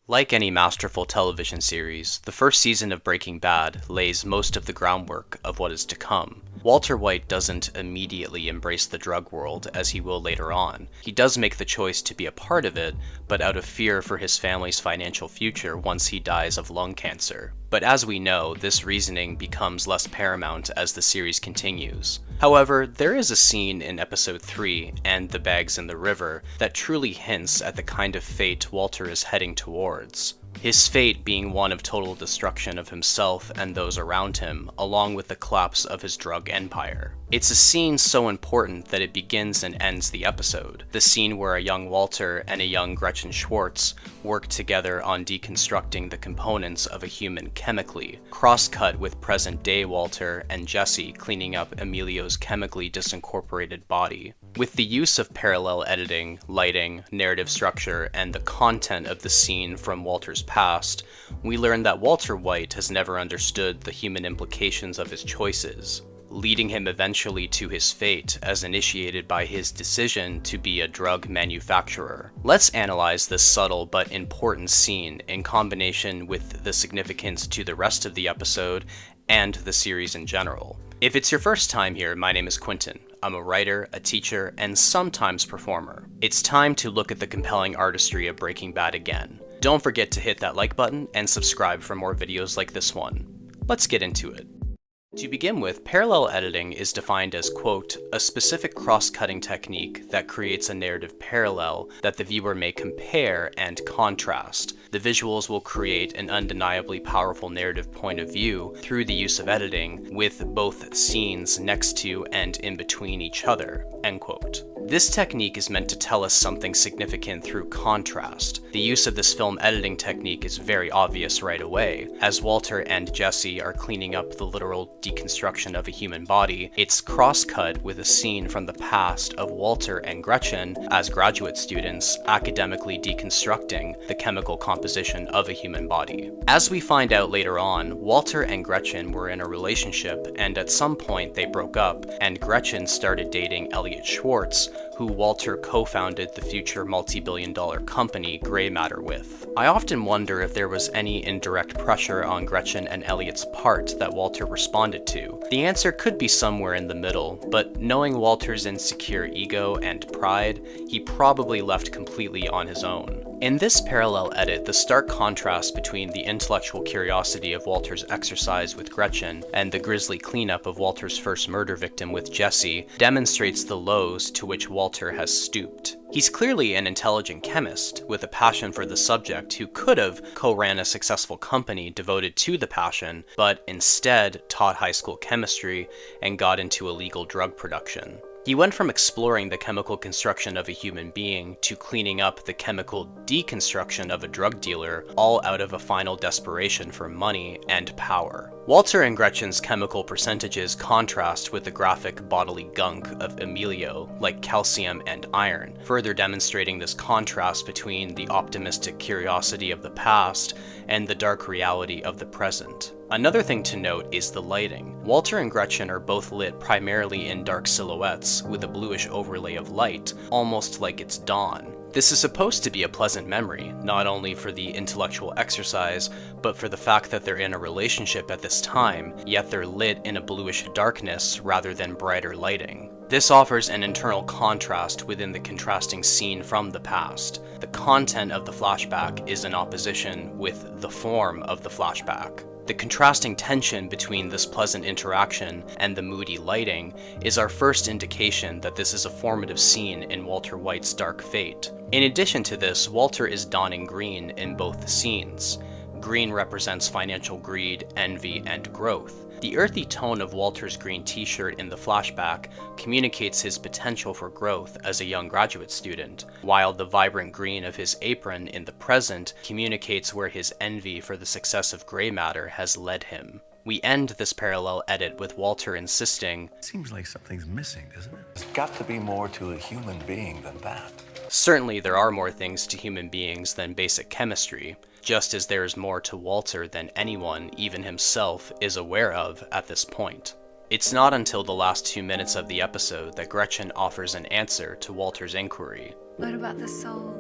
Like any masterful television series, the first season of Breaking Bad lays most of the groundwork of what is to come. Walter White doesn't immediately embrace the drug world, as he will later on. He does make the choice to be a part of it, but out of fear for his family's financial future once he dies of lung cancer. But as we know, this reasoning becomes less paramount as the series continues. However, there is a scene in episode 3, and the bags in the river, that truly hints at the kind of fate Walter is heading towards. His fate being one of total destruction of himself and those around him, along with the collapse of his drug empire. It's a scene so important that it begins and ends the episode. The scene where a young Walter and a young Gretchen Schwartz work together on deconstructing the components of a human chemically, cross-cut with present-day Walter and Jesse cleaning up Emilio's chemically disincorporated body. With the use of parallel editing, lighting, narrative structure, and the content of the scene from Walter's past, we learn that Walter White has never understood the human implications of his choices, leading him eventually to his fate as initiated by his decision to be a drug manufacturer. Let's analyze this subtle but important scene in combination with the significance to the rest of the episode and the series in general. If it's your first time here, my name is Quentin. I'm a writer, a teacher, and sometimes performer. It's time to look at the compelling artistry of Breaking Bad again. Don't forget to hit that like button and subscribe for more videos like this one. Let's get into it. To begin with, parallel editing is defined as, quote, a specific cross-cutting technique that creates a narrative parallel that the viewer may compare and contrast. The visuals will create an undeniably powerful narrative point of view through the use of editing, with both scenes next to and in between each other, end quote. This technique is meant to tell us something significant through contrast. The use of this film editing technique is very obvious right away. As Walter and Jesse are cleaning up the literal deconstruction of a human body, it's cross-cut with a scene from the past of Walter and Gretchen, as graduate students, academically deconstructing the chemical composition of a human body. As we find out later on, Walter and Gretchen were in a relationship, and at some point they broke up, and Gretchen started dating Elliot Schwartz, who Walter co-founded the future multi-billion-dollar company Grey Matter with. I often wonder if there was any indirect pressure on Gretchen and Elliot's part that Walter responded to. The answer could be somewhere in the middle, but knowing Walter's insecure ego and pride, he probably left completely on his own. In this parallel edit, the stark contrast between the intellectual curiosity of Walter's exercise with Gretchen and the grisly cleanup of Walter's first murder victim with Jesse demonstrates the lows to which Walter has stooped. He's clearly an intelligent chemist with a passion for the subject who could have co-ran a successful company devoted to the passion, but instead taught high school chemistry and got into illegal drug production. He went from exploring the chemical construction of a human being to cleaning up the chemical deconstruction of a drug dealer, all out of a final desperation for money and power. Walter and Gretchen's chemical percentages contrast with the graphic bodily gunk of Emilio, like calcium and iron, further demonstrating this contrast between the optimistic curiosity of the past and the dark reality of the present. Another thing to note is the lighting. Walter and Gretchen are both lit primarily in dark silhouettes with a bluish overlay of light, almost like it's dawn. This is supposed to be a pleasant memory, not only for the intellectual exercise, but for the fact that they're in a relationship at this time, yet they're lit in a bluish darkness rather than brighter lighting. This offers an internal contrast within the contrasting scene from the past. The content of the flashback is in opposition with the form of the flashback. The contrasting tension between this pleasant interaction and the moody lighting is our first indication that this is a formative scene in Walter White's dark fate. In addition to this, Walter is donning green in both scenes. Green represents financial greed, envy, and growth. The earthy tone of Walter's green t-shirt in the flashback communicates his potential for growth as a young graduate student, while the vibrant green of his apron in the present communicates where his envy for the success of Grey Matter has led him. We end this parallel edit with Walter insisting, "Seems like something's missing, doesn't it? There's got to be more to a human being than that." Certainly there are more things to human beings than basic chemistry, just as there is more to Walter than anyone, even himself, is aware of at this point. It's not until the last 2 minutes of the episode that Gretchen offers an answer to Walter's inquiry. What about the soul?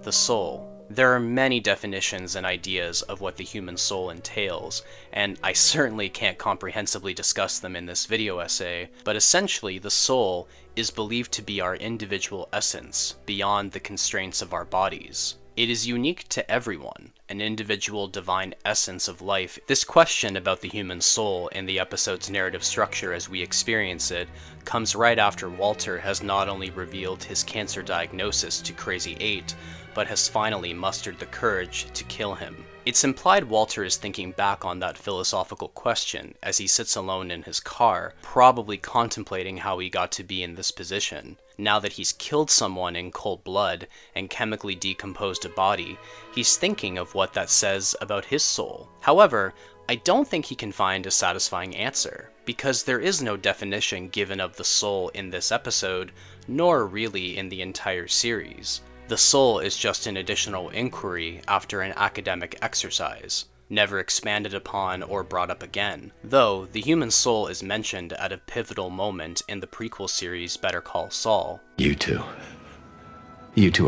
The soul. There are many definitions and ideas of what the human soul entails, and I certainly can't comprehensively discuss them in this video essay, but essentially the soul is believed to be our individual essence, beyond the constraints of our bodies. It is unique to everyone, an individual divine essence of life. This question about the human soul in the episode's narrative structure as we experience it comes right after Walter has not only revealed his cancer diagnosis to Crazy 8, but has finally mustered the courage to kill him. It's implied Walter is thinking back on that philosophical question as he sits alone in his car, probably contemplating how he got to be in this position. Now that he's killed someone in cold blood and chemically decomposed a body, he's thinking of what that says about his soul. However, I don't think he can find a satisfying answer, because there is no definition given of the soul in this episode, nor really in the entire series. The soul is just an additional inquiry after an academic exercise, never expanded upon or brought up again, though the human soul is mentioned at a pivotal moment in the prequel series Better Call Saul. You two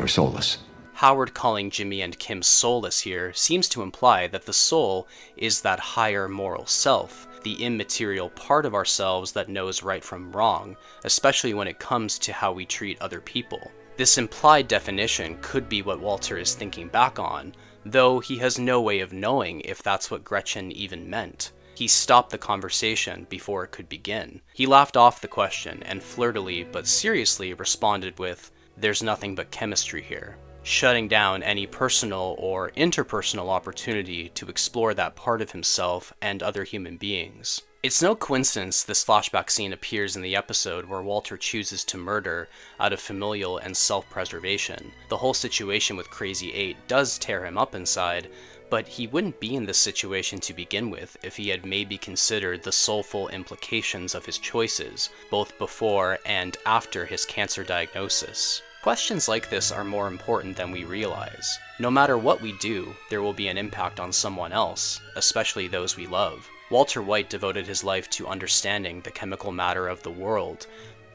are soulless. Howard calling Jimmy and Kim soulless here seems to imply that the soul is that higher moral self, the immaterial part of ourselves that knows right from wrong, especially when it comes to how we treat other people. This implied definition could be what Walter is thinking back on, though he has no way of knowing if that's what Gretchen even meant. He stopped the conversation before it could begin. He laughed off the question and flirtily but seriously responded with, "There's nothing but chemistry here," shutting down any personal or interpersonal opportunity to explore that part of himself and other human beings. It's no coincidence this flashback scene appears in the episode where Walter chooses to murder out of familial and self-preservation. The whole situation with Crazy 8 does tear him up inside, but he wouldn't be in this situation to begin with if he had maybe considered the soulful implications of his choices, both before and after his cancer diagnosis. Questions like this are more important than we realize. No matter what we do, there will be an impact on someone else, especially those we love. Walter White devoted his life to understanding the chemical matter of the world,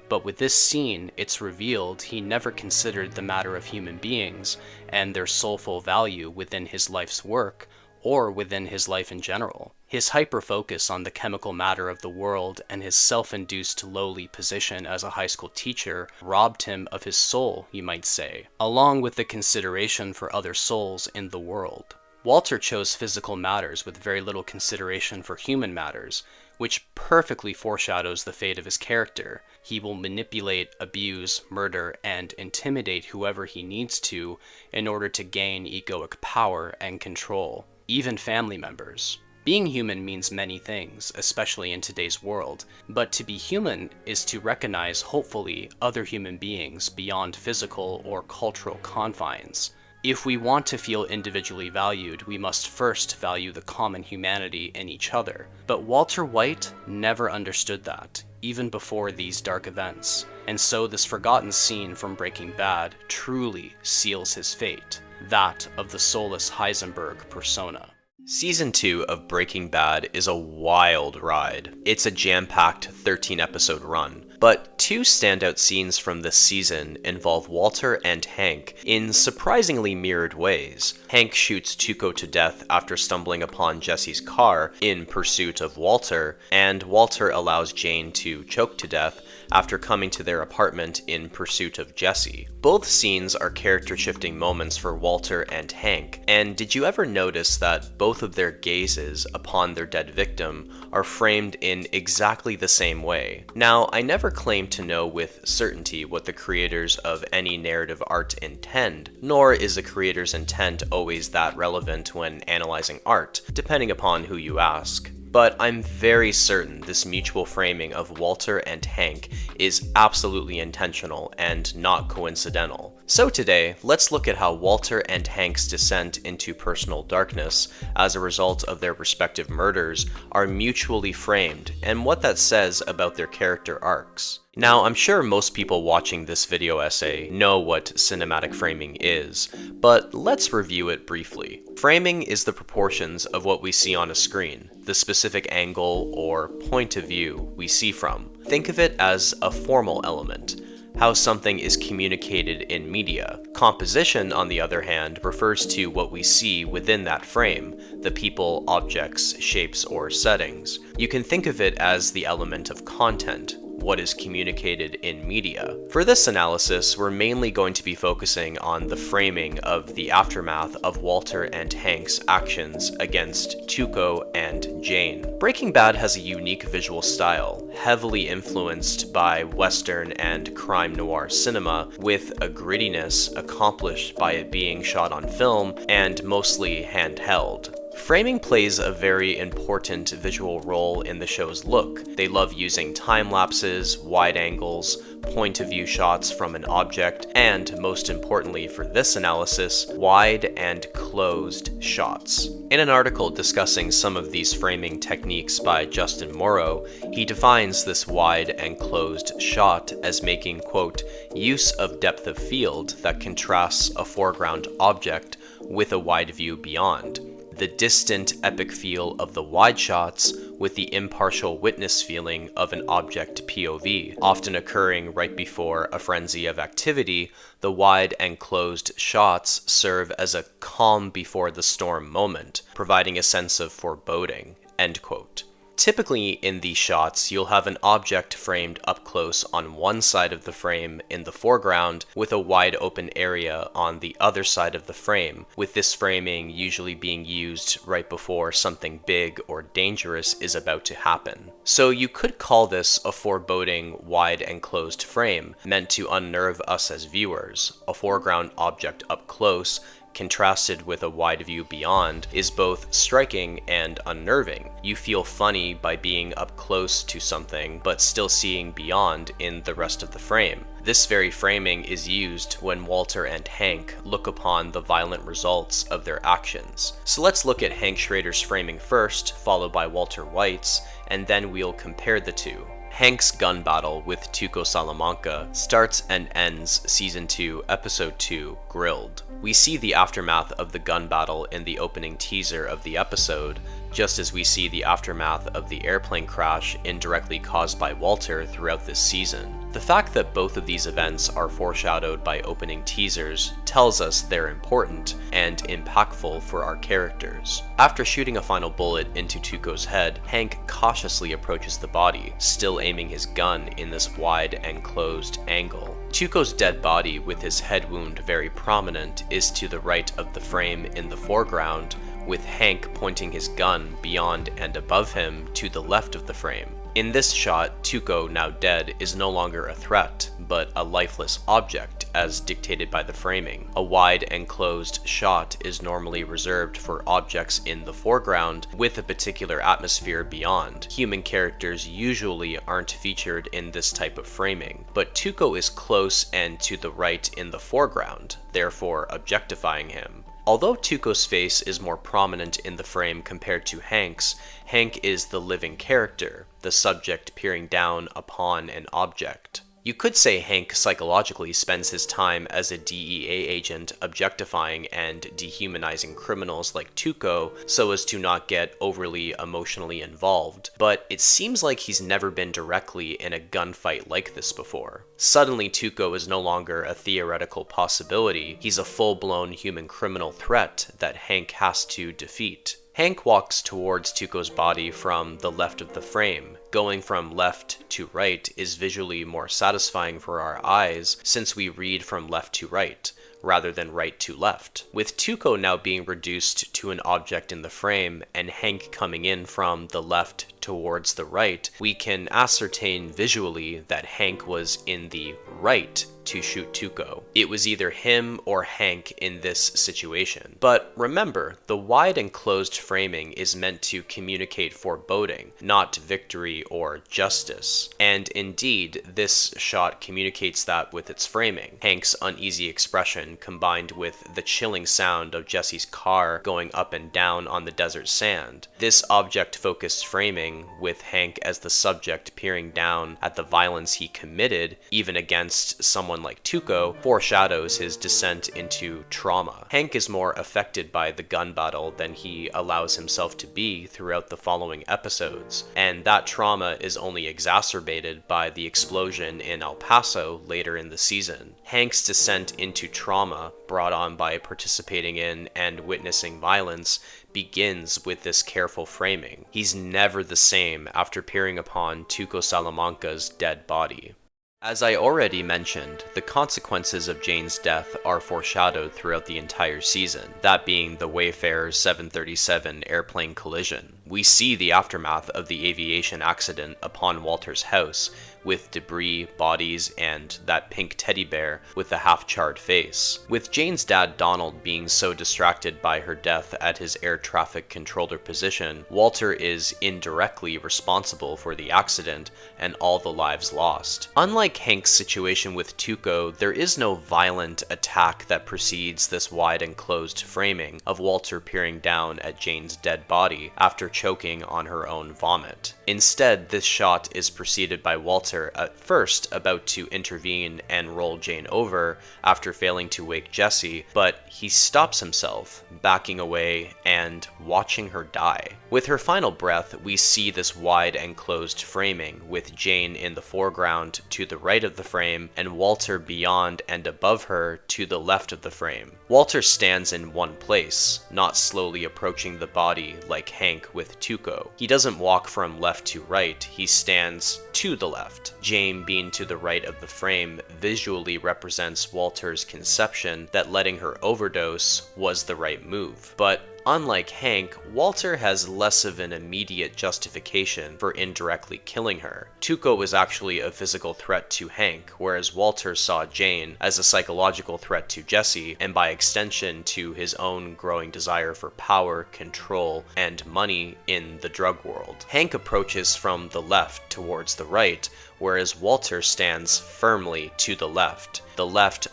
but with this scene, it's revealed he never considered the matter of human beings and their soulful value within his life's work, or within his life in general. His hyper-focus on the chemical matter of the world and his self-induced lowly position as a high school teacher robbed him of his soul, you might say, along with the consideration for other souls in the world. Walter chose physical matters with very little consideration for human matters, which perfectly foreshadows the fate of his character. He will manipulate, abuse, murder, and intimidate whoever he needs to in order to gain egoic power and control, even family members. Being human means many things, especially in today's world, but to be human is to recognize, hopefully, other human beings beyond physical or cultural confines. If we want to feel individually valued, we must first value the common humanity in each other. But Walter White never understood that, even before these dark events. And so this forgotten scene from Breaking Bad truly seals his fate, that of the soulless Heisenberg persona. Season 2 of Breaking Bad is a wild ride. It's a jam-packed 13-episode run. But two standout scenes from this season involve Walter and Hank in surprisingly mirrored ways. Hank shoots Tuco to death after stumbling upon Jesse's car in pursuit of Walter, and Walter allows Jane to choke to death after coming to their apartment in pursuit of Jesse. Both scenes are character-shifting moments for Walter and Hank, and did you ever notice that both of their gazes upon their dead victim are framed in exactly the same way? Now, I never claim to know with certainty what the creators of any narrative art intend, nor is a creator's intent always that relevant when analyzing art, depending upon who you ask. But I'm very certain this mutual framing of Walter and Hank is absolutely intentional and not coincidental. So today, let's look at how Walter and Hank's descent into personal darkness as a result of their respective murders are mutually framed, and what that says about their character arcs. Now, I'm sure most people watching this video essay know what cinematic framing is, but let's review it briefly. Framing is the proportions of what we see on a screen, the specific angle or point of view we see from. Think of it as a formal element. how something is communicated in media. Composition, on the other hand, refers to what we see within that frame, the people, objects, shapes, or settings. You can think of it as the element of content, what is communicated in media. For this analysis, we're mainly going to be focusing on the framing of the aftermath of Walter and Hank's actions against Tuco and Jane. Breaking Bad has a unique visual style, heavily influenced by Western and crime noir cinema, with a grittiness accomplished by it being shot on film and mostly handheld. Framing plays a very important visual role in the show's look. They love using time lapses, wide angles, point of view shots from an object, and most importantly for this analysis, wide and closed shots. In an article discussing some of these framing techniques by Justin Morrow, he defines this wide and closed shot as making, quote, use of depth of field that contrasts a foreground object with a wide view beyond. The distant, epic feel of the wide shots with the impartial witness feeling of an object POV. Often occurring right before a frenzy of activity, the wide and closed shots serve as a calm before the storm moment, providing a sense of foreboding, end quote. Typically in these shots, you'll have an object framed up close on one side of the frame in the foreground with a wide open area on the other side of the frame, with this framing usually being used right before something big or dangerous is about to happen. So you could call this a foreboding wide and closed frame, meant to unnerve us as viewers. A foreground object up close contrasted with a wide view beyond is both striking and unnerving. You feel funny by being up close to something, but still seeing beyond in the rest of the frame. This very framing is used when Walter and Hank look upon the violent results of their actions. So let's look at Hank Schrader's framing first, followed by Walter White's, and then we'll compare the two. Hank's gun battle with Tuco Salamanca starts and ends Season 2, Episode 2, Grilled. We see the aftermath of the gun battle in the opening teaser of the episode, just as we see the aftermath of the airplane crash indirectly caused by Walter throughout this season. The fact that both of these events are foreshadowed by opening teasers tells us they're important and impactful for our characters. After shooting a final bullet into Tuco's head, Hank cautiously approaches the body, still aiming his gun in this wide and closed angle. Tuco's dead body, with his head wound very prominent, is to the right of the frame in the foreground, with Hank pointing his gun beyond and above him to the left of the frame. In this shot, Tuco, now dead, is no longer a threat, but a lifeless object, as dictated by the framing. A wide and closed shot is normally reserved for objects in the foreground with a particular atmosphere beyond. Human characters usually aren't featured in this type of framing, but Tuco is close and to the right in the foreground, therefore objectifying him. Although Tuco's face is more prominent in the frame compared to Hank's, Hank is the living character, the subject peering down upon an object. You could say Hank psychologically spends his time as a DEA agent objectifying and dehumanizing criminals like Tuco so as to not get overly emotionally involved, but it seems like he's never been directly in a gunfight like this before. Suddenly Tuco is no longer a theoretical possibility, he's a full-blown human criminal threat that Hank has to defeat. Hank walks towards Tuco's body from the left of the frame. Going from left to right is visually more satisfying for our eyes since we read from left to right, rather than right to left. With Tuco now being reduced to an object in the frame and Hank coming in from the left towards the right, we can ascertain visually that Hank was in the right to shoot Tuco. It was either him or Hank in this situation. But remember, the wide and closed framing is meant to communicate foreboding, not victory or justice. And indeed, this shot communicates that with its framing. Hank's uneasy expression combined with the chilling sound of Jesse's car going up and down on the desert sand. This object-focused framing, with Hank as the subject peering down at the violence he committed, even against someone someone like Tuco foreshadows his descent into trauma. Hank is more affected by the gun battle than he allows himself to be throughout the following episodes, and that trauma is only exacerbated by the explosion in El Paso later in the season. Hank's descent into trauma, brought on by participating in and witnessing violence, begins with this careful framing. He's never the same after peering upon Tuco Salamanca's dead body. As I already mentioned, the consequences of Jane's death are foreshadowed throughout the entire season, that being the Wayfarer 737 airplane collision. We see the aftermath of the aviation accident upon Walter's house, with debris, bodies, and that pink teddy bear with the half-charred face. With Jane's dad Donald being so distracted by her death at his air traffic controller position, Walter is indirectly responsible for the accident and all the lives lost. Unlike Hank's situation with Tuco, there is no violent attack that precedes this wide and closed framing of Walter peering down at Jane's dead body after choking on her own vomit. Instead, this shot is preceded by Walter at first about to intervene and roll Jane over after failing to wake Jesse, but he stops himself, backing away and watching her die. With her final breath, we see this wide and closed framing, with Jane in the foreground to the right of the frame and Walter beyond and above her to the left of the frame. Walter stands in one place, not slowly approaching the body like Hank with Tuco. He doesn't walk from left to right, he stands to the left. Jane being to the right of the frame visually represents Walter's conception that letting her overdose was the right move. But unlike Hank, Walter has less of an immediate justification for indirectly killing her. Tuco was actually a physical threat to Hank, whereas Walter saw Jane as a psychological threat to Jesse, and by extension to his own growing desire for power, control, and money in the drug world. Hank approaches from the left towards the right, whereas Walter stands firmly to the left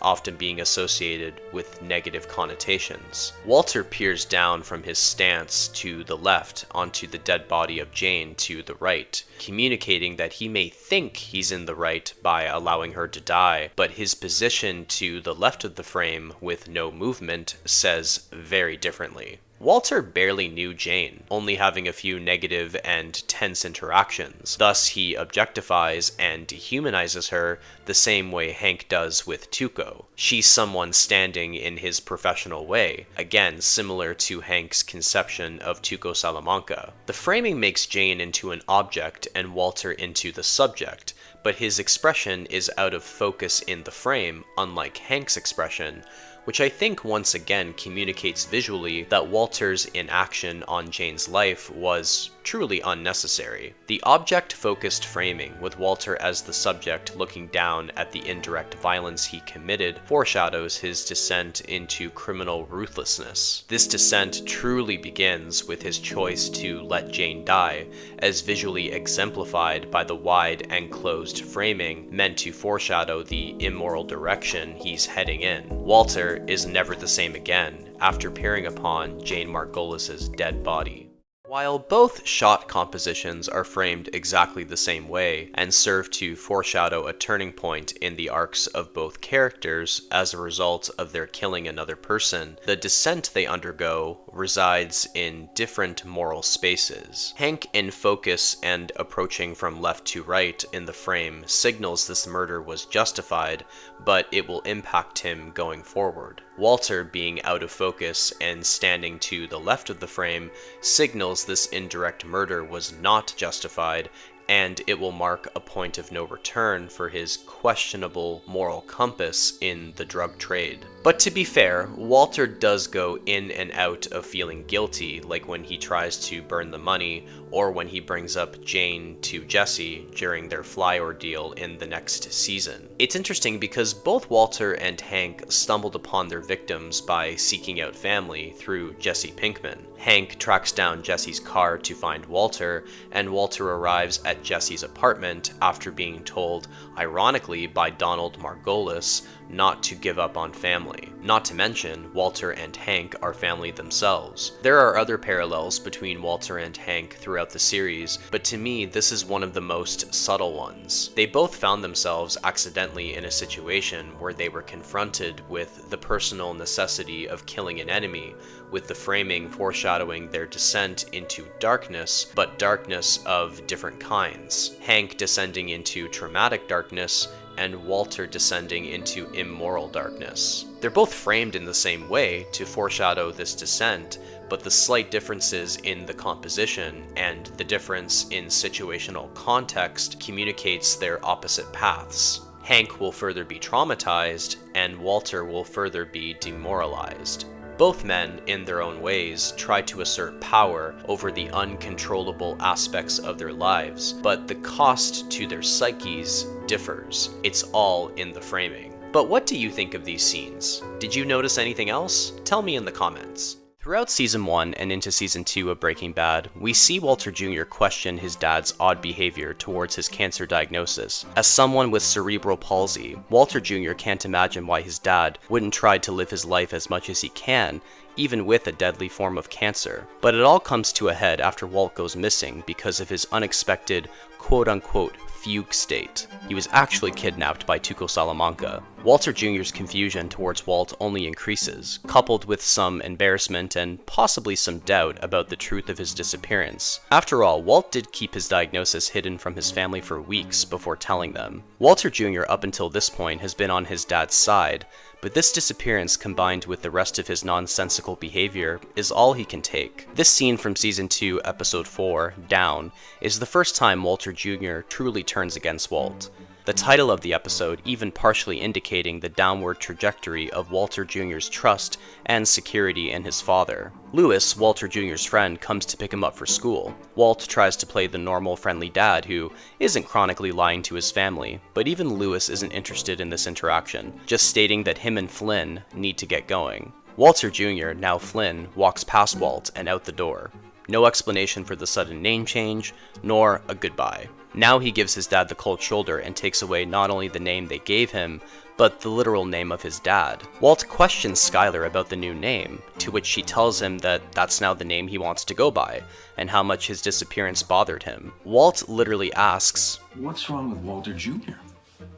often being associated with negative connotations. Walter peers down from his stance to the left onto the dead body of Jane to the right, communicating that he may think he's in the right by allowing her to die, but his position to the left of the frame with no movement says very differently. Walter barely knew Jane, only having a few negative and tense interactions. Thus, he objectifies and dehumanizes her the same way Hank does with Tuco. She's someone standing in his professional way, again similar to Hank's conception of Tuco Salamanca. The framing makes Jane into an object and Walter into the subject, but his expression is out of focus in the frame, unlike Hank's expression, which I think once again communicates visually that Walter's inaction on Jane's life was truly unnecessary. The object-focused framing, with Walter as the subject looking down at the indirect violence he committed, foreshadows his descent into criminal ruthlessness. This descent truly begins with his choice to let Jane die, as visually exemplified by the wide and closed framing meant to foreshadow the immoral direction he's heading in. Walter is never the same again after peering upon Jane Margolis's dead body. While both shot compositions are framed exactly the same way and serve to foreshadow a turning point in the arcs of both characters as a result of their killing another person, the descent they undergo resides in different moral spaces. Hank in focus and approaching from left to right in the frame signals this murder was justified, but it will impact him going forward. Walter being out of focus and standing to the left of the frame signals this indirect murder was not justified, and it will mark a point of no return for his questionable moral compass in the drug trade. But to be fair, Walter does go in and out of feeling guilty, like when he tries to burn the money, or when he brings up Jane to Jesse during their fly ordeal in the next season. It's interesting because both Walter and Hank stumbled upon their victims by seeking out family through Jesse Pinkman. Hank tracks down Jesse's car to find Walter, and Walter arrives at at Jesse's apartment after being told, ironically by Donald Margolis, not to give up on family. Not to mention, Walter and Hank are family themselves. There are other parallels between Walter and Hank throughout the series, but to me, this is one of the most subtle ones. They both found themselves accidentally in a situation where they were confronted with the personal necessity of killing an enemy, with the framing foreshadowing their descent into darkness, but darkness of different kinds. Hank descending into traumatic darkness, and Walter descending into immoral darkness. They're both framed in the same way to foreshadow this descent, but the slight differences in the composition and the difference in situational context communicates their opposite paths. Hank will further be traumatized, and Walter will further be demoralized. Both men, in their own ways, try to assert power over the uncontrollable aspects of their lives, but the cost to their psyches differs. It's all in the framing. But what do you think of these scenes? Did you notice anything else? Tell me in the comments. Throughout Season 1 and into Season 2 of Breaking Bad, we see Walter Jr. question his dad's odd behavior towards his cancer diagnosis. As someone with cerebral palsy, Walter Jr. can't imagine why his dad wouldn't try to live his life as much as he can, even with a deadly form of cancer. But it all comes to a head after Walt goes missing because of his unexpected quote-unquote fugue state. He was actually kidnapped by Tuco Salamanca. Walter Jr.'s confusion towards Walt only increases, coupled with some embarrassment and possibly some doubt about the truth of his disappearance. After all, Walt did keep his diagnosis hidden from his family for weeks before telling them. Walter Jr. up until this point has been on his dad's side, but this disappearance combined with the rest of his nonsensical behavior is all he can take. This scene from Season 2, Episode 4, Down, is the first time Walter Jr. truly turns against Walt. The title of the episode even partially indicating the downward trajectory of Walter Jr.'s trust and security in his father. Lewis, Walter Jr.'s friend, comes to pick him up for school. Walt tries to play the normal, friendly dad who isn't chronically lying to his family, but even Lewis isn't interested in this interaction, just stating that him and Flynn need to get going. Walter Jr., now Flynn, walks past Walt and out the door. No explanation for the sudden name change, nor a goodbye. Now he gives his dad the cold shoulder and takes away not only the name they gave him, but the literal name of his dad. Walt questions Skyler about the new name, to which she tells him that that's now the name he wants to go by, and how much his disappearance bothered him. Walt literally asks, What's wrong with Walter Jr.?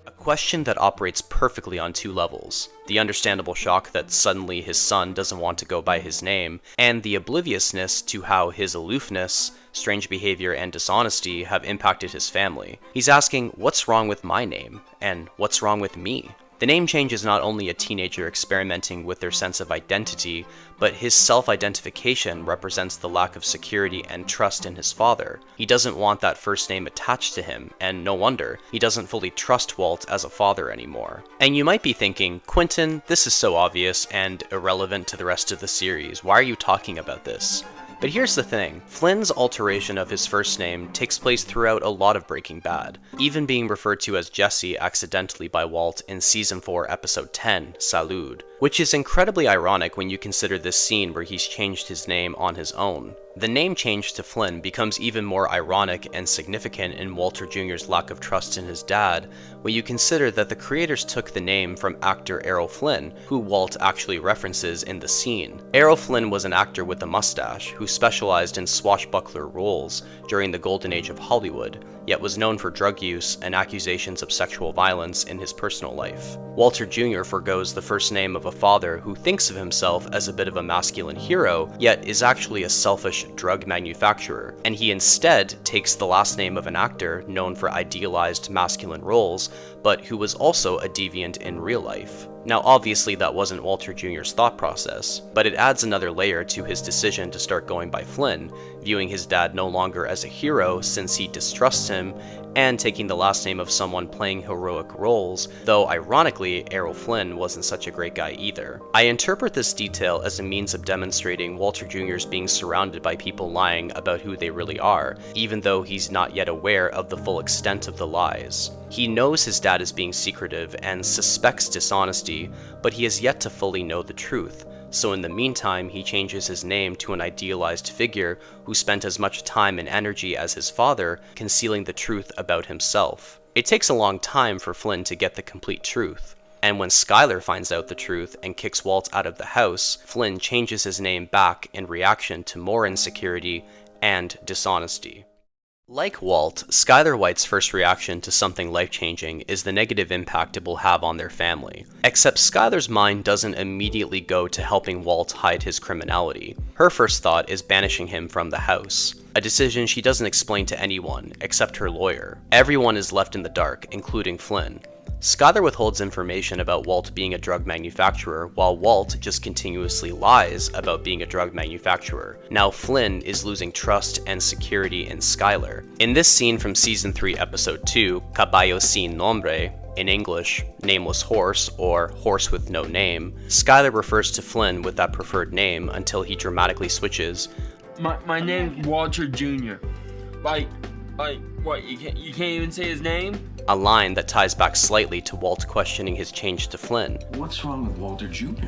a question that operates perfectly on two levels: the understandable shock that suddenly his son doesn't want to go by his name, and the obliviousness to how his aloofness, strange behavior, and dishonesty have impacted his family. He's asking, what's wrong with my name? And what's wrong with me? The name change is not only a teenager experimenting with their sense of identity, but his self-identification represents the lack of security and trust in his father. He doesn't want that first name attached to him, and no wonder, he doesn't fully trust Walt as a father anymore. And you might be thinking, Quentin, this is so obvious and irrelevant to the rest of the series. Why are you talking about this? But here's the thing, Flynn's alteration of his first name takes place throughout a lot of Breaking Bad, even being referred to as Jesse accidentally by Walt in Season 4, Episode 10, Salud, which is incredibly ironic when you consider this scene where he's changed his name on his own. The name change to Flynn becomes even more ironic and significant in Walter Jr.'s lack of trust in his dad when you consider that the creators took the name from actor Errol Flynn, who Walt actually references in the scene. Errol Flynn was an actor with a mustache who specialized in swashbuckler roles during the golden age of Hollywood, yet was known for drug use and accusations of sexual violence in his personal life. Walter Jr. forgoes the first name of a father who thinks of himself as a bit of a masculine hero, yet is actually a selfish drug manufacturer, and he instead takes the last name of an actor known for idealized masculine roles, but who was also a deviant in real life. Now obviously that wasn't Walter Jr.'s thought process, but it adds another layer to his decision to start going by Flynn, viewing his dad no longer as a hero since he distrusts him, and taking the last name of someone playing heroic roles, though ironically, Errol Flynn wasn't such a great guy either. I interpret this detail as a means of demonstrating Walter Jr.'s being surrounded by people lying about who they really are, even though he's not yet aware of the full extent of the lies. He knows his dad is being secretive and suspects dishonesty, but he has yet to fully know the truth. So in the meantime, he changes his name to an idealized figure who spent as much time and energy as his father concealing the truth about himself. It takes a long time for Flynn to get the complete truth. And when Skylar finds out the truth and kicks Walt out of the house, Flynn changes his name back in reaction to more insecurity and dishonesty. Like Walt, Skylar White's first reaction to something life-changing is the negative impact it will have on their family. Except Skylar's mind doesn't immediately go to helping Walt hide his criminality. Her first thought is banishing him from the house, a decision she doesn't explain to anyone except her lawyer. Everyone is left in the dark, including Flynn. Skylar withholds information about Walt being a drug manufacturer, while Walt just continuously lies about being a drug manufacturer. Now Flynn is losing trust and security in Skylar. In this scene from Season 3, Episode 2, Caballo Sin Nombre, in English, Nameless Horse, or Horse with No Name, Skylar refers to Flynn with that preferred name until he dramatically switches. My name's Walter Jr. Like, what, you can't even say his name? A line that ties back slightly to Walt questioning his change to Flynn. What's wrong with Walter Jr.?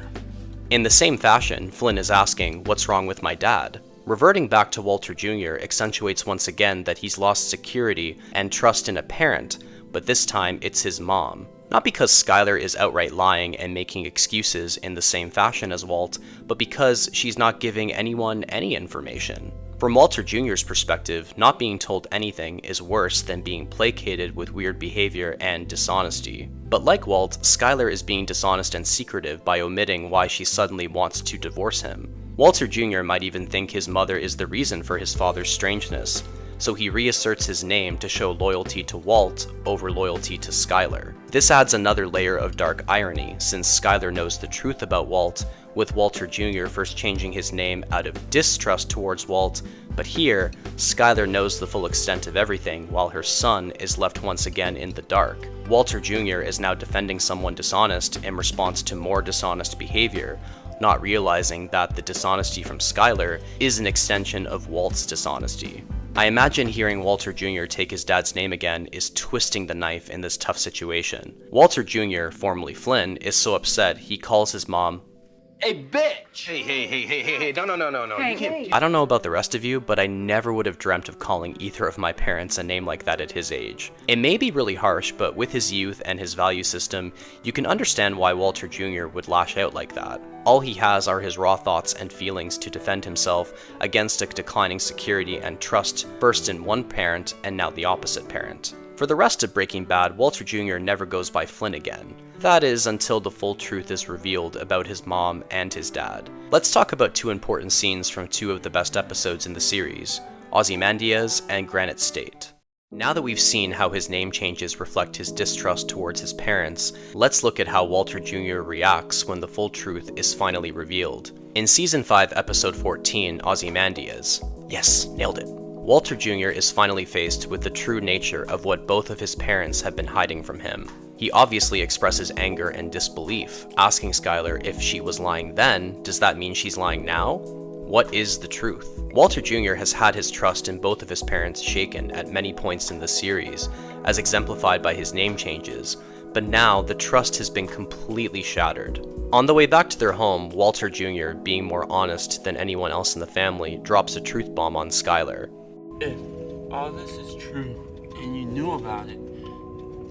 In the same fashion, Flynn is asking, "What's wrong with my dad?" Reverting back to Walter Jr. accentuates once again that he's lost security and trust in a parent, but this time it's his mom. Not because Skylar is outright lying and making excuses in the same fashion as Walt, but because she's not giving anyone any information. From Walter Jr.'s perspective, not being told anything is worse than being placated with weird behavior and dishonesty. But like Walt, Skylar is being dishonest and secretive by omitting why she suddenly wants to divorce him. Walter Jr. might even think his mother is the reason for his father's strangeness, so he reasserts his name to show loyalty to Walt over loyalty to Skylar. This adds another layer of dark irony, since Skylar knows the truth about Walt, with Walter Jr. first changing his name out of distrust towards Walt, but here, Skylar knows the full extent of everything while her son is left once again in the dark. Walter Jr. is now defending someone dishonest in response to more dishonest behavior, not realizing that the dishonesty from Skylar is an extension of Walt's dishonesty. I imagine hearing Walter Jr. take his dad's name again is twisting the knife in this tough situation. Walter Jr., formerly Flynn, is so upset he calls his mom Hey, bitch! Hey, no. Hey, You can't. hey. I don't know about the rest of you, but I never would have dreamt of calling either of my parents a name like that at his age. It may be really harsh, but with his youth and his value system, you can understand why Walter Jr. would lash out like that. All he has are his raw thoughts and feelings to defend himself against a declining security and trust, first in one parent and now the opposite parent. For the rest of Breaking Bad, Walter Jr. never goes by Flynn again. That is, until the full truth is revealed about his mom and his dad. Let's talk about two important scenes from two of the best episodes in the series, Ozymandias and Granite State. Now that we've seen how his name changes reflect his distrust towards his parents, let's look at how Walter Jr. reacts when the full truth is finally revealed. In Season 5, Episode 14, Ozymandias. Yes, nailed it. Walter Jr. is finally faced with the true nature of what both of his parents have been hiding from him. He obviously expresses anger and disbelief, asking Skylar if she was lying then, does that mean she's lying now? What is the truth? Walter Jr. has had his trust in both of his parents shaken at many points in the series, as exemplified by his name changes, but now the trust has been completely shattered. On the way back to their home, Walter Jr., being more honest than anyone else in the family, drops a truth bomb on Skylar. If all this is true and you knew about it,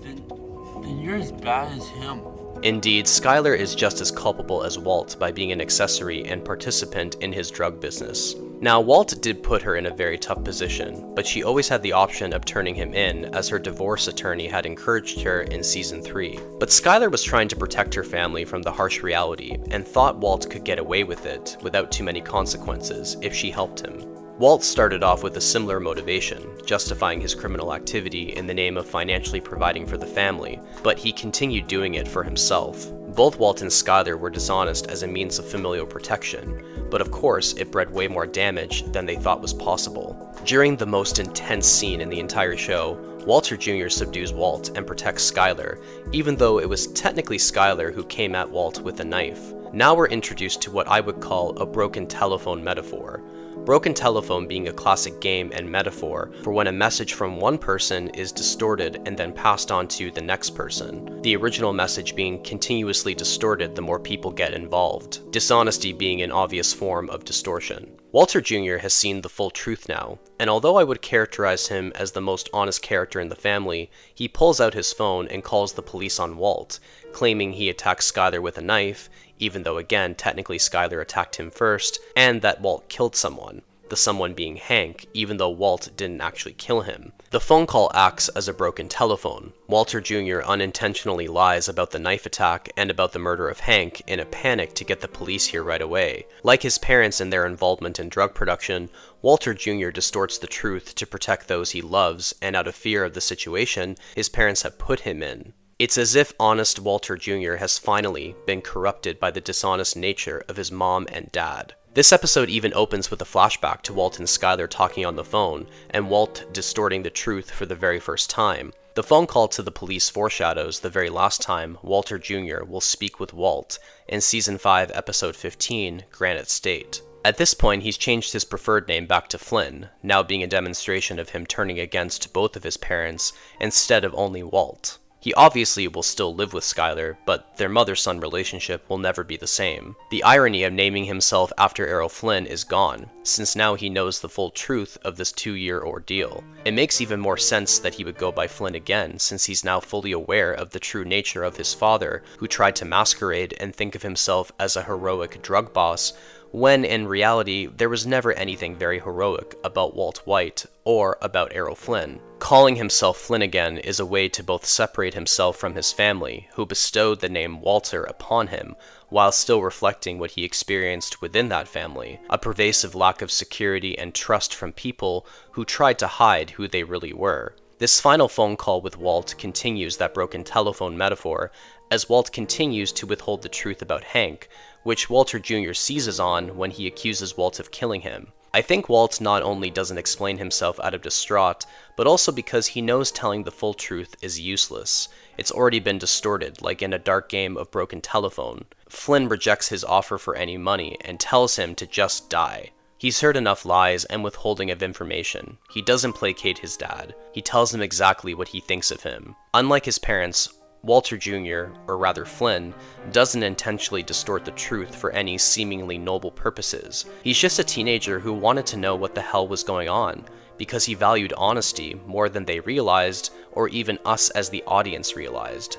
then you're as bad as him. Indeed, Skylar is just as culpable as Walt by being an accessory and participant in his drug business. Now, Walt did put her in a very tough position, but she always had the option of turning him in, as her divorce attorney had encouraged her in Season 3. But Skylar was trying to protect her family from the harsh reality, and thought Walt could get away with it without too many consequences if she helped him. Walt started off with a similar motivation, justifying his criminal activity in the name of financially providing for the family, but he continued doing it for himself. Both Walt and Skylar were dishonest as a means of familial protection, but of course it bred way more damage than they thought was possible. During the most intense scene in the entire show, Walter Jr. subdues Walt and protects Skylar, even though it was technically Skylar who came at Walt with a knife. Now we're introduced to what I would call a broken telephone metaphor. Broken telephone being a classic game and metaphor for when a message from one person is distorted and then passed on to the next person. The original message being continuously distorted the more people get involved, dishonesty being an obvious form of distortion. Walter Jr. has seen the full truth now, and although I would characterize him as the most honest character in the family, he pulls out his phone and calls the police on Walt, claiming he attacked Skyler with a knife, even though again technically Skyler attacked him first, and that Walt killed someone, the someone being Hank, even though Walt didn't actually kill him. The phone call acts as a broken telephone. Walter Jr. unintentionally lies about the knife attack and about the murder of Hank in a panic to get the police here right away. Like his parents and their involvement in drug production, Walter Jr. distorts the truth to protect those he loves, and out of fear of the situation his parents have put him in. It's as if honest Walter Jr. has finally been corrupted by the dishonest nature of his mom and dad. This episode even opens with a flashback to Walt and Skyler talking on the phone, and Walt distorting the truth for the very first time. The phone call to the police foreshadows the very last time Walter Jr. will speak with Walt in Season 5, Episode 15, Granite State. At this point, he's changed his preferred name back to Flynn, now being a demonstration of him turning against both of his parents instead of only Walt. He obviously will still live with Skyler, but their mother-son relationship will never be the same. The irony of naming himself after Errol Flynn is gone, since now he knows the full truth of this 2-year ordeal. It makes even more sense that he would go by Flynn again, since he's now fully aware of the true nature of his father, who tried to masquerade and think of himself as a heroic drug boss, when in reality there was never anything very heroic about Walt White or about Errol Flynn. Calling himself Flynn again is a way to both separate himself from his family, who bestowed the name Walter upon him, while still reflecting what he experienced within that family, a pervasive lack of security and trust from people who tried to hide who they really were. This final phone call with Walt continues that broken telephone metaphor, as Walt continues to withhold the truth about Hank, which Walter Jr. seizes on when he accuses Walt of killing him. I think Walt not only doesn't explain himself out of distraught, but also because he knows telling the full truth is useless. It's already been distorted, like in a dark game of broken telephone. Flynn rejects his offer for any money and tells him to just die. He's heard enough lies and withholding of information. He doesn't placate his dad. He tells him exactly what he thinks of him. Unlike his parents, Walter Jr., or rather Flynn, doesn't intentionally distort the truth for any seemingly noble purposes. He's just a teenager who wanted to know what the hell was going on, because he valued honesty more than they realized, or even us as the audience realized.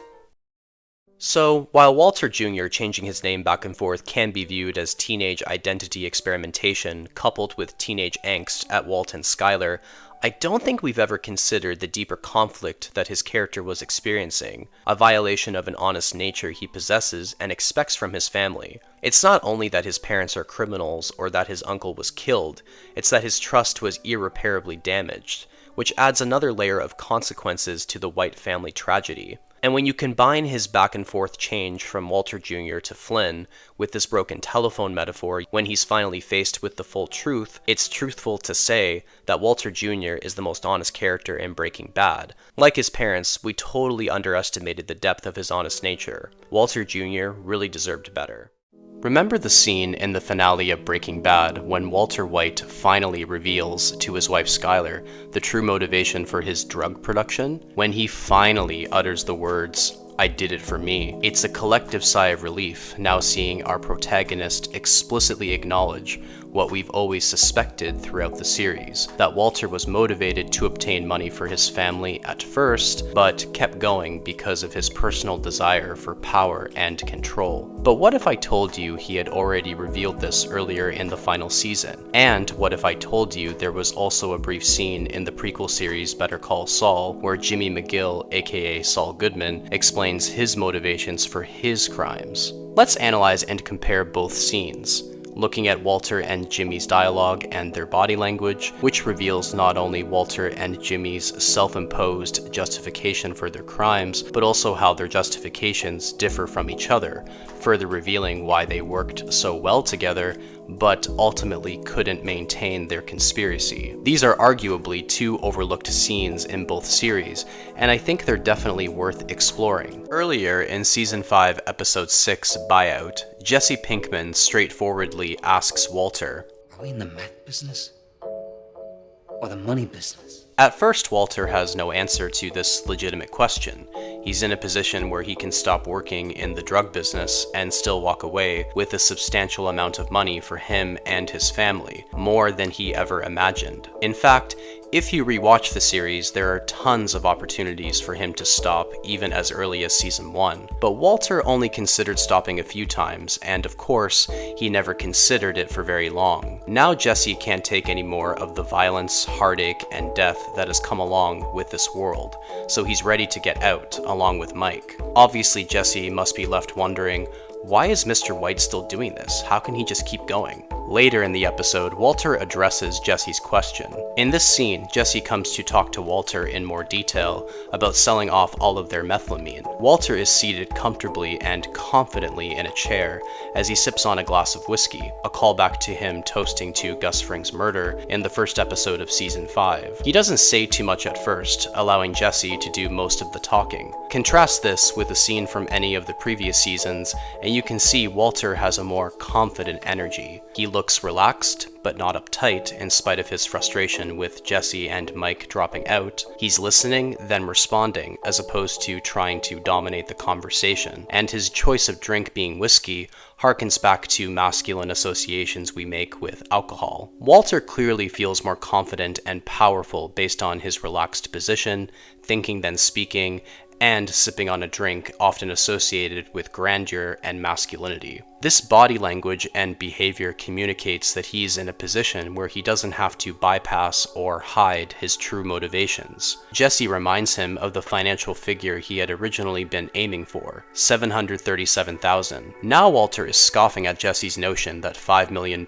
So, while Walter Jr. changing his name back and forth can be viewed as teenage identity experimentation coupled with teenage angst at Walt and Skyler, I don't think we've ever considered the deeper conflict that his character was experiencing, a violation of an honest nature he possesses and expects from his family. It's not only that his parents are criminals or that his uncle was killed, it's that his trust was irreparably damaged, which adds another layer of consequences to the White family tragedy. And when you combine his back and forth change from Walter Jr. to Flynn with this broken telephone metaphor when he's finally faced with the full truth, it's truthful to say that Walter Jr. is the most honest character in Breaking Bad. Like his parents, we totally underestimated the depth of his honest nature. Walter Jr. really deserved better. Remember the scene in the finale of Breaking Bad when Walter White finally reveals to his wife Skyler the true motivation for his drug production? When he finally utters the words, "I did it for me," it's a collective sigh of relief now seeing our protagonist explicitly acknowledge what we've always suspected throughout the series, that Walter was motivated to obtain money for his family at first, but kept going because of his personal desire for power and control. But what if I told you he had already revealed this earlier in the final season? And what if I told you there was also a brief scene in the prequel series Better Call Saul where Jimmy McGill, aka Saul Goodman, explains his motivations for his crimes? Let's analyze and compare both scenes, looking at Walter and Jimmy's dialogue and their body language, which reveals not only Walter and Jimmy's self-imposed justification for their crimes, but also how their justifications differ from each other, further revealing why they worked so well together, but ultimately couldn't maintain their conspiracy. These are arguably two overlooked scenes in both series, and I think they're definitely worth exploring. Earlier in Season 5, Episode 6, Buyout, Jesse Pinkman straightforwardly asks Walter, "Are we in the meth business? Or the money business?" At first, Walter has no answer to this legitimate question. He's in a position where he can stop working in the drug business and still walk away with a substantial amount of money for him and his family, more than he ever imagined. In fact, if you rewatch the series, there are tons of opportunities for him to stop even as early as season 1. But Walter only considered stopping a few times, and of course, he never considered it for very long. Now Jesse can't take any more of the violence, heartache, and death that has come along with this world, so he's ready to get out, along with Mike. Obviously, Jesse must be left wondering, why is Mr. White still doing this? How can he just keep going? Later in the episode, Walter addresses Jesse's question. In this scene, Jesse comes to talk to Walter in more detail about selling off all of their methylamine. Walter is seated comfortably and confidently in a chair as he sips on a glass of whiskey, a callback to him toasting to Gus Fring's murder in the first episode of season 5. He doesn't say too much at first, allowing Jesse to do most of the talking. Contrast this with a scene from any of the previous seasons, and you can see Walter has a more confident energy. He looks relaxed, but not uptight in spite of his frustration with Jesse and Mike dropping out. He's listening, then responding, as opposed to trying to dominate the conversation. And his choice of drink being whiskey harkens back to masculine associations we make with alcohol. Walter clearly feels more confident and powerful based on his relaxed position, thinking then speaking, and sipping on a drink often associated with grandeur and masculinity. This body language and behavior communicates that he's in a position where he doesn't have to bypass or hide his true motivations. Jesse reminds him of the financial figure he had originally been aiming for, $737,000. Now Walter is scoffing at Jesse's notion that $5 million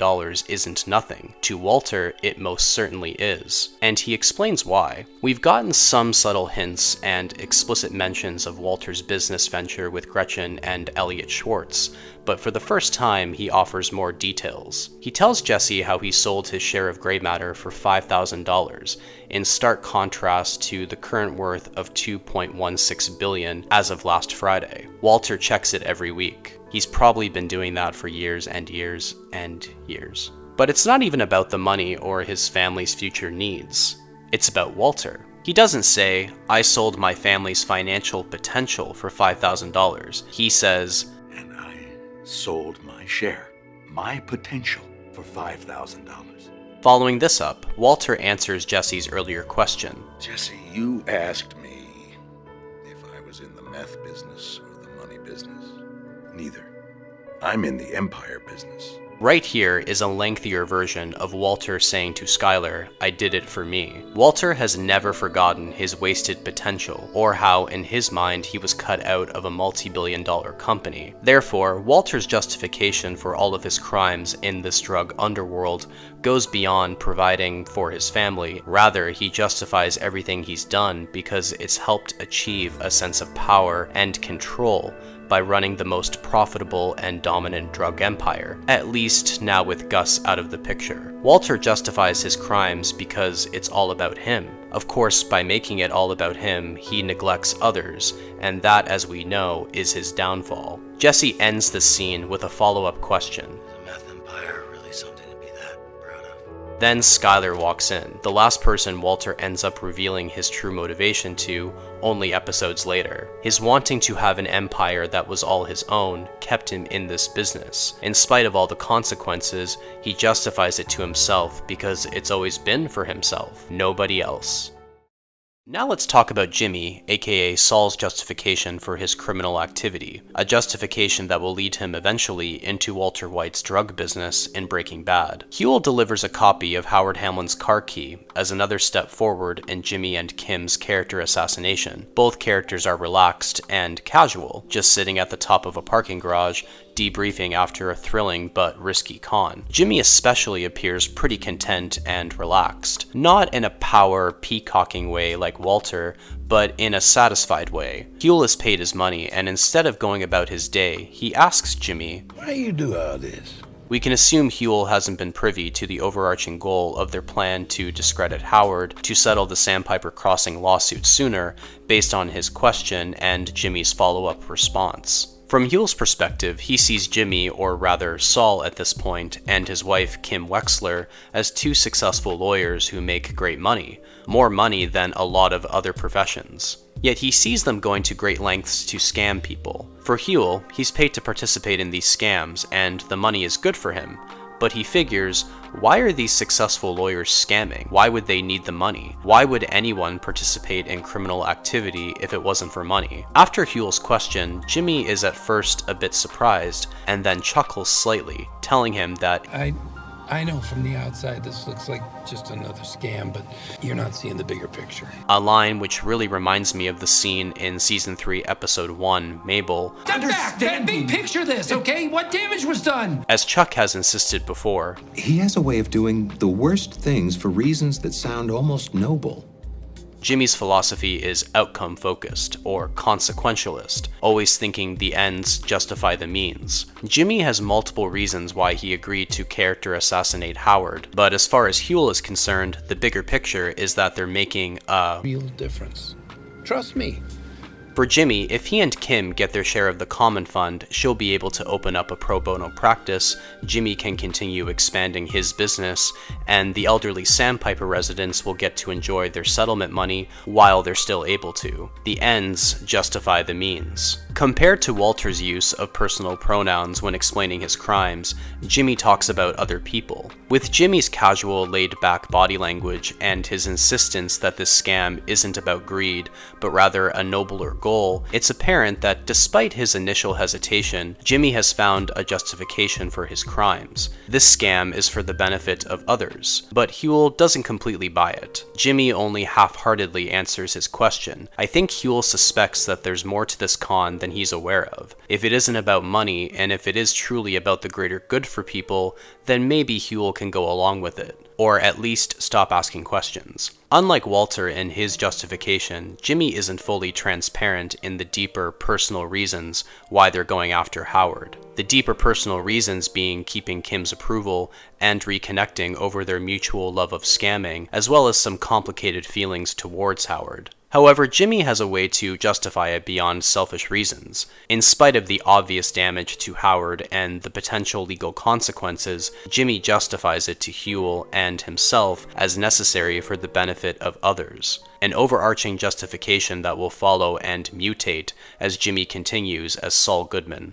isn't nothing. To Walter, it most certainly is, and he explains why. We've gotten some subtle hints and explicit mentions of Walter's business venture with Gretchen and Elliot Schwartz, but for the first time, he offers more details. He tells Jesse how he sold his share of gray matter for $5,000, in stark contrast to the current worth of $2.16 billion as of last Friday. Walter checks it every week. He's probably been doing that for years and years and years. But it's not even about the money or his family's future needs. It's about Walter. He doesn't say, "I sold my family's financial potential for $5,000. He says, And I sold my share, my potential, for $5,000. Following this up, Walter answers Jesse's earlier question. Jesse, you asked me if I was in the meth business or the money business. Neither. I'm in the empire business. Right here is a lengthier version of Walter saying to Skylar, "I did it for me." Walter has never forgotten his wasted potential, or how, in his mind, he was cut out of a multi-billion-dollar company. Therefore, Walter's justification for all of his crimes in this drug underworld goes beyond providing for his family. Rather, he justifies everything he's done because it's helped achieve a sense of power and control by running the most profitable and dominant drug empire, at least now with Gus out of the picture. Walter justifies his crimes because it's all about him. Of course, by making it all about him, he neglects others, and that, as we know, is his downfall. Jesse ends the scene with a follow-up question. Is the meth empire really something to be that proud of? Then Skylar walks in, the last person Walter ends up revealing his true motivation to only episodes later. His wanting to have an empire that was all his own kept him in this business. In spite of all the consequences, he justifies it to himself because it's always been for himself, nobody else. Now let's talk about Jimmy, aka Saul's justification for his criminal activity, a justification that will lead him eventually into Walter White's drug business in Breaking Bad. Huell delivers a copy of Howard Hamlin's car key as another step forward in Jimmy and Kim's character assassination. Both characters are relaxed and casual, just sitting at the top of a parking garage, debriefing after a thrilling but risky con. Jimmy especially appears pretty content and relaxed, not in a power peacocking way like Walter, but in a satisfied way. Huell has paid his money, and instead of going about his day, he asks Jimmy, "Why you do all this?" We can assume Huell hasn't been privy to the overarching goal of their plan to discredit Howard to settle the Sandpiper Crossing lawsuit sooner, based on his question and Jimmy's follow-up response. From Huell's perspective, he sees Jimmy, or rather Saul at this point, and his wife Kim Wexler as two successful lawyers who make great money, more money than a lot of other professions. Yet he sees them going to great lengths to scam people. For Huell, he's paid to participate in these scams, and the money is good for him. But he figures, why are these successful lawyers scamming? Why would they need the money? Why would anyone participate in criminal activity if it wasn't for money? After Huell's question, Jimmy is at first a bit surprised, and then chuckles slightly, telling him that I know from the outside this looks like just another scam, but you're not seeing the bigger picture. A line which really reminds me of the scene in Season 3, Episode 1, Mabel. Step back, man! Big picture this, okay? What damage was done? As Chuck has insisted before. He has a way of doing the worst things for reasons that sound almost noble. Jimmy's philosophy is outcome-focused, or consequentialist, always thinking the ends justify the means. Jimmy has multiple reasons why he agreed to character assassinate Howard, but as far as Huell is concerned, the bigger picture is that they're making a real difference. Trust me. For Jimmy, if he and Kim get their share of the common fund, she'll be able to open up a pro bono practice, Jimmy can continue expanding his business, and the elderly Sandpiper residents will get to enjoy their settlement money while they're still able to. The ends justify the means. Compared to Walter's use of personal pronouns when explaining his crimes, Jimmy talks about other people. With Jimmy's casual, laid-back body language and his insistence that this scam isn't about greed, but rather a nobler goal, it's apparent that despite his initial hesitation, Jimmy has found a justification for his crimes. This scam is for the benefit of others, but Huell doesn't completely buy it. Jimmy only half-heartedly answers his question. I think Huell suspects that there's more to this con than he's aware of. If it isn't about money, and if it is truly about the greater good for people, then maybe Huell can go along with it, or at least stop asking questions. Unlike Walter in his justification, Jimmy isn't fully transparent in the deeper personal reasons why they're going after Howard. The deeper personal reasons being keeping Kim's approval and reconnecting over their mutual love of scamming, as well as some complicated feelings towards Howard. However, Jimmy has a way to justify it beyond selfish reasons. In spite of the obvious damage to Howard and the potential legal consequences, Jimmy justifies it to Huell and himself as necessary for the benefit of others. An overarching justification that will follow and mutate as Jimmy continues as Saul Goodman.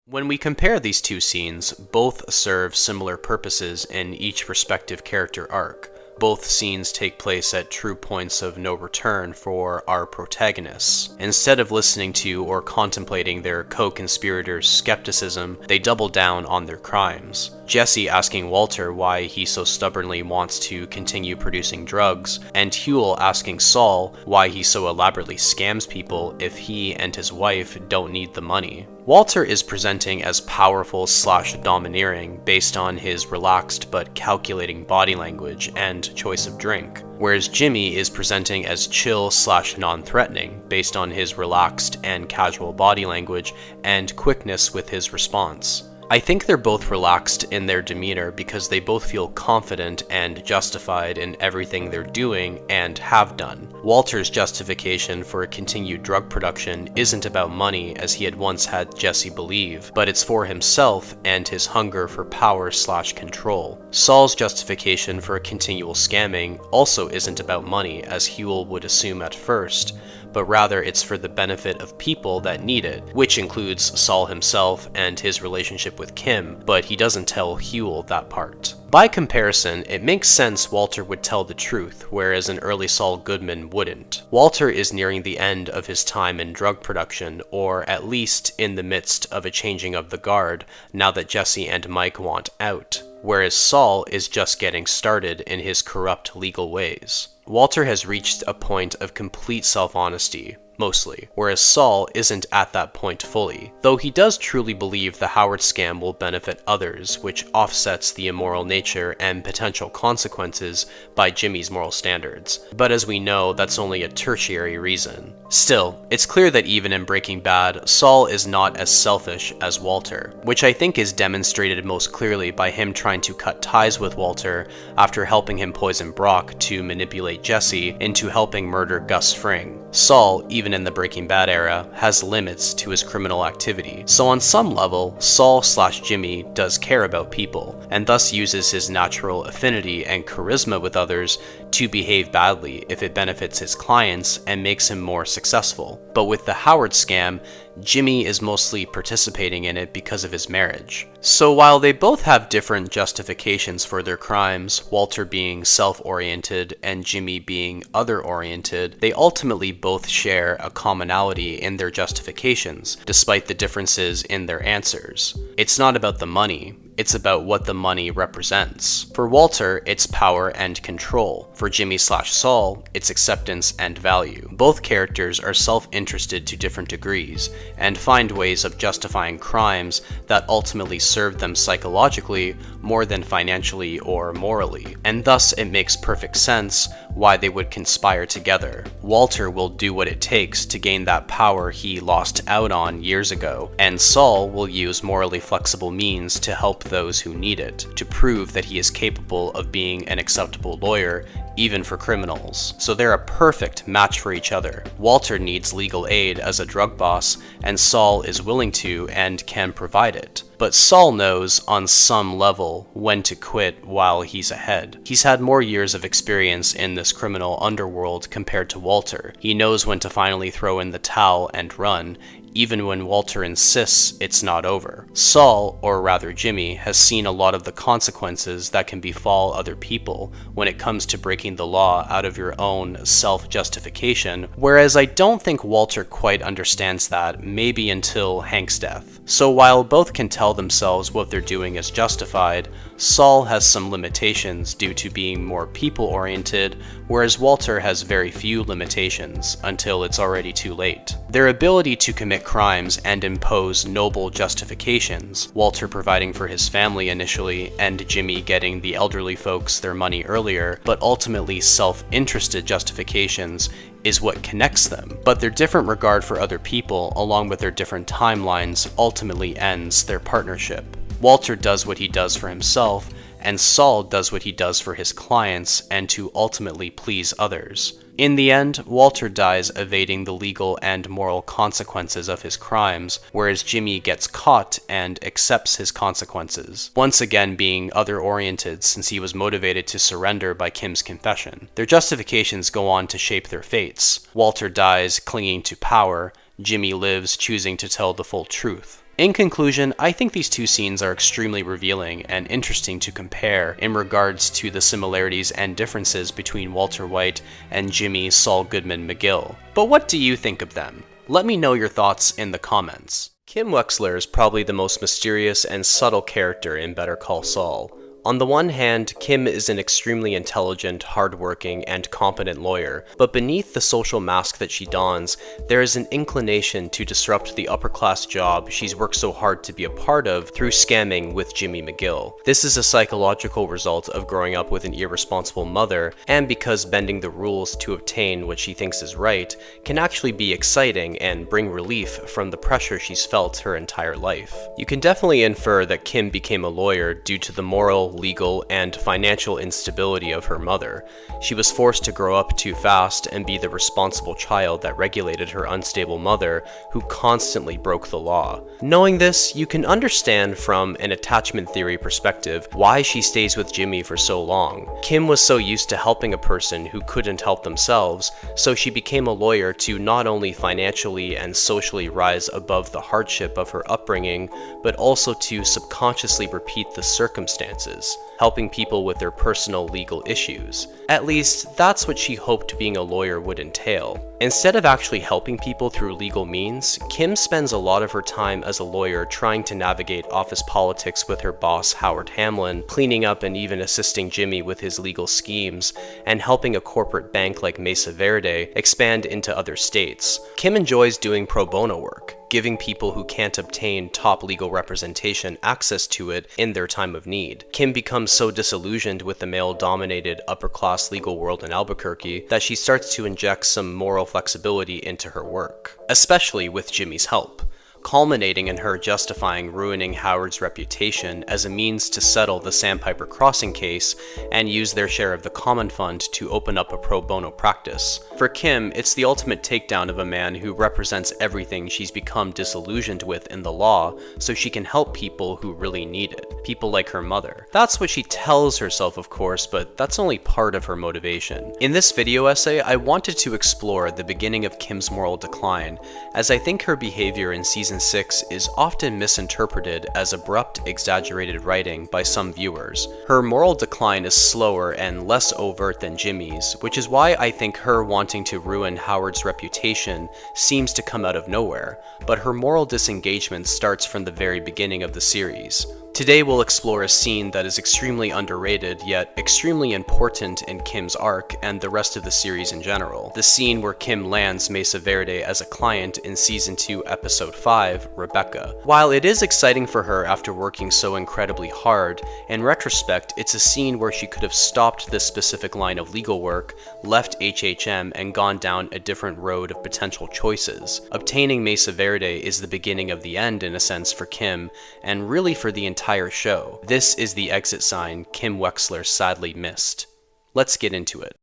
When we compare these two scenes, both serve similar purposes in each respective character arc. Both scenes take place at true points of no return for our protagonists. Instead of listening to or contemplating their co-conspirators' skepticism, they double down on their crimes. Jesse asking Walter why he so stubbornly wants to continue producing drugs, and Huell asking Saul why he so elaborately scams people if he and his wife don't need the money. Walter is presenting as powerful/domineering based on his relaxed but calculating body language and choice of drink, whereas Jimmy is presenting as chill/non-threatening based on his relaxed and casual body language and quickness with his response. I think they're both relaxed in their demeanor because they both feel confident and justified in everything they're doing and have done. Walter's justification for continued drug production isn't about money as he had once had Jesse believe, but it's for himself and his hunger for power/control. Saul's justification for continual scamming also isn't about money as Huell would assume at first, but rather it's for the benefit of people that need it, which includes Saul himself and his relationship with Kim, but he doesn't tell Huell that part. By comparison, it makes sense Walter would tell the truth, whereas an early Saul Goodman wouldn't. Walter is nearing the end of his time in drug production, or at least in the midst of a changing of the guard, now that Jesse and Mike want out, whereas Saul is just getting started in his corrupt legal ways. Walter has reached a point of complete self-honesty, mostly, whereas Saul isn't at that point fully, though he does truly believe the Howard scam will benefit others, which offsets the immoral nature and potential consequences by Jimmy's moral standards. But as we know, that's only a tertiary reason. Still, it's clear that even in Breaking Bad, Saul is not as selfish as Walter, which I think is demonstrated most clearly by him trying to cut ties with Walter after helping him poison Brock to manipulate Jesse into helping murder Gus Fring. Saul even even in the Breaking Bad era, has limits to his criminal activity. So on some level, Saul/Jimmy does care about people, and thus uses his natural affinity and charisma with others to behave badly if it benefits his clients and makes him more successful. But with the Howard scam, Jimmy is mostly participating in it because of his marriage. So while they both have different justifications for their crimes, Walter being self-oriented and Jimmy being other-oriented, they ultimately both share a commonality in their justifications, despite the differences in their answers. It's not about the money. It's about what the money represents. For Walter, it's power and control. For Jimmy/Saul, it's acceptance and value. Both characters are self-interested to different degrees, and find ways of justifying crimes that ultimately serve them psychologically more than financially or morally. And thus it makes perfect sense why they would conspire together. Walter will do what it takes to gain that power he lost out on years ago, and Saul will use morally flexible means to help those who need it, to prove that he is capable of being an acceptable lawyer, even for criminals. So they're a perfect match for each other. Walter needs legal aid as a drug boss, and Saul is willing to and can provide it. But Saul knows, on some level, when to quit while he's ahead. He's had more years of experience in this criminal underworld compared to Walter. He knows when to finally throw in the towel and run, even when Walter insists it's not over. Saul, or rather Jimmy, has seen a lot of the consequences that can befall other people when it comes to breaking the law out of your own self-justification, whereas I don't think Walter quite understands that, maybe until Hank's death. So while both can tell themselves what they're doing is justified, Saul has some limitations due to being more people-oriented, whereas Walter has very few limitations until it's already too late. Their ability to commit crimes and impose noble justifications, Walter providing for his family initially and Jimmy getting the elderly folks their money earlier, but ultimately self-interested justifications, is what connects them. But their different regard for other people, along with their different timelines, ultimately ends their partnership. Walter does what he does for himself, and Saul does what he does for his clients and to ultimately please others. In the end, Walter dies evading the legal and moral consequences of his crimes, whereas Jimmy gets caught and accepts his consequences, once again being other-oriented since he was motivated to surrender by Kim's confession. Their justifications go on to shape their fates. Walter dies clinging to power, Jimmy lives choosing to tell the full truth. In conclusion, I think these two scenes are extremely revealing and interesting to compare in regards to the similarities and differences between Walter White and Jimmy Saul Goodman McGill. But what do you think of them? Let me know your thoughts in the comments. Kim Wexler is probably the most mysterious and subtle character in Better Call Saul. On the one hand, Kim is an extremely intelligent, hardworking, and competent lawyer, but beneath the social mask that she dons, there is an inclination to disrupt the upper-class job she's worked so hard to be a part of through scamming with Jimmy McGill. This is a psychological result of growing up with an irresponsible mother, and because bending the rules to obtain what she thinks is right can actually be exciting and bring relief from the pressure she's felt her entire life. You can definitely infer that Kim became a lawyer due to the moral, legal, and financial instability of her mother. She was forced to grow up too fast and be the responsible child that regulated her unstable mother, who constantly broke the law. Knowing this, you can understand from an attachment theory perspective why she stays with Jimmy for so long. Kim was so used to helping a person who couldn't help themselves, so she became a lawyer to not only financially and socially rise above the hardship of her upbringing, but also to subconsciously repeat the circumstances, helping people with their personal legal issues. At least, that's what she hoped being a lawyer would entail. Instead of actually helping people through legal means, Kim spends a lot of her time as a lawyer trying to navigate office politics with her boss Howard Hamlin, cleaning up and even assisting Jimmy with his legal schemes, and helping a corporate bank like Mesa Verde expand into other states. Kim enjoys doing pro bono work, giving people who can't obtain top legal representation access to it in their time of need. Kim becomes so disillusioned with the male-dominated upper-class legal world in Albuquerque that she starts to inject some moral flexibility into her work, especially with Jimmy's help. culminating in her justifying ruining Howard's reputation as a means to settle the Sandpiper Crossing case and use their share of the common fund to open up a pro bono practice. For Kim, it's the ultimate takedown of a man who represents everything she's become disillusioned with in the law so she can help people who really need it. People like her mother. That's what she tells herself, of course, but that's only part of her motivation. In this video essay, I wanted to explore the beginning of Kim's moral decline, as I think her behavior in season 6 is often misinterpreted as abrupt, exaggerated writing by some viewers. Her moral decline is slower and less overt than Jimmy's, which is why I think her wanting to ruin Howard's reputation seems to come out of nowhere, but her moral disengagement starts from the very beginning of the series. Today we'll explore a scene that is extremely underrated, yet extremely important in Kim's arc and the rest of the series in general. The scene where Kim lands Mesa Verde as a client in Season 2, Episode 5, Rebecca. While it is exciting for her after working so incredibly hard, in retrospect it's a scene where she could have stopped this specific line of legal work, left HHM, and gone down a different road of potential choices. Obtaining Mesa Verde is the beginning of the end in a sense for Kim, and really for the entire show. This is the exit sign Kim Wexler sadly missed. Let's get into it.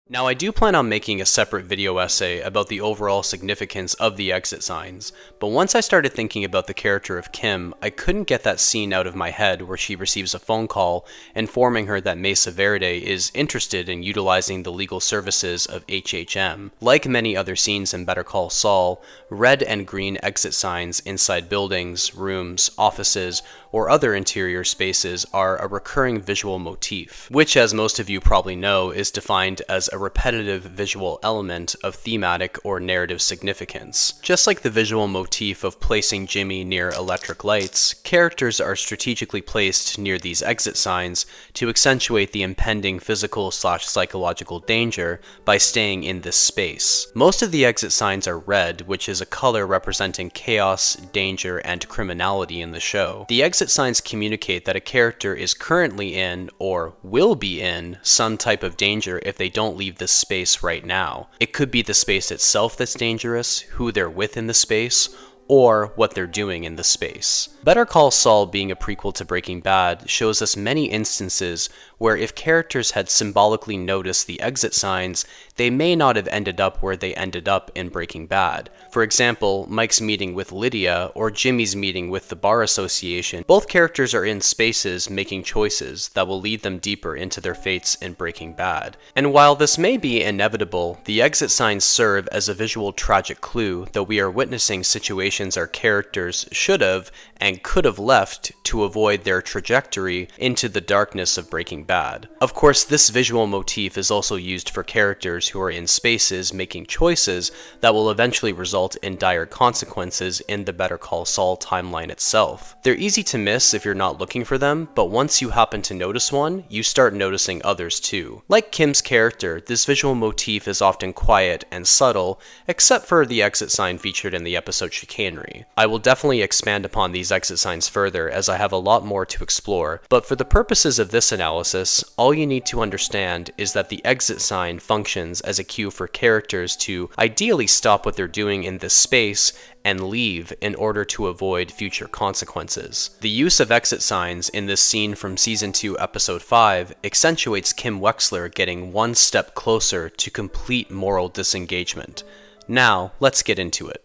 Now, I do plan on making a separate video essay about the overall significance of the exit signs, but once I started thinking about the character of Kim, I couldn't get that scene out of my head where she receives a phone call informing her that Mesa Verde is interested in utilizing the legal services of HHM. Like many other scenes in Better Call Saul, red and green exit signs inside buildings, rooms, offices, or other interior spaces are a recurring visual motif, which, as most of you probably know, is defined as a repetitive visual element of thematic or narrative significance. Just like the visual motif of placing Jimmy near electric lights, characters are strategically placed near these exit signs to accentuate the impending physical/psychological danger by staying in this space. Most of the exit signs are red, which is a color representing chaos, danger, and criminality in the show. The exit signs communicate that a character is currently in, or will be in, some type of danger if they don't leave this space right now. It could be the space itself that's dangerous, who they're with in the space, or what they're doing in the space. Better Call Saul, being a prequel to Breaking Bad, shows us many instances where if characters had symbolically noticed the exit signs, they may not have ended up where they ended up in Breaking Bad. For example, Mike's meeting with Lydia or Jimmy's meeting with the Bar Association. Both characters are in spaces making choices that will lead them deeper into their fates in Breaking Bad. And while this may be inevitable, the exit signs serve as a visual tragic clue that we are witnessing situations our characters should have and could have left to avoid their trajectory into the darkness of Breaking Bad. Of course, this visual motif is also used for characters who are in spaces making choices that will eventually result in dire consequences in the Better Call Saul timeline itself. They're easy to miss if you're not looking for them, but once you happen to notice one, you start noticing others too. Like Kim's character, this visual motif is often quiet and subtle, except for the exit sign featured in the episode Chicanery. I will definitely expand upon these exit signs further as I have a lot more to explore, but for the purposes of this analysis, all you need to understand is that the exit sign functions as a cue for characters to ideally stop what they're doing in this space and leave in order to avoid future consequences. The use of exit signs in this scene from Season 2, Episode 5 accentuates Kim Wexler getting one step closer to complete moral disengagement. Now, let's get into it.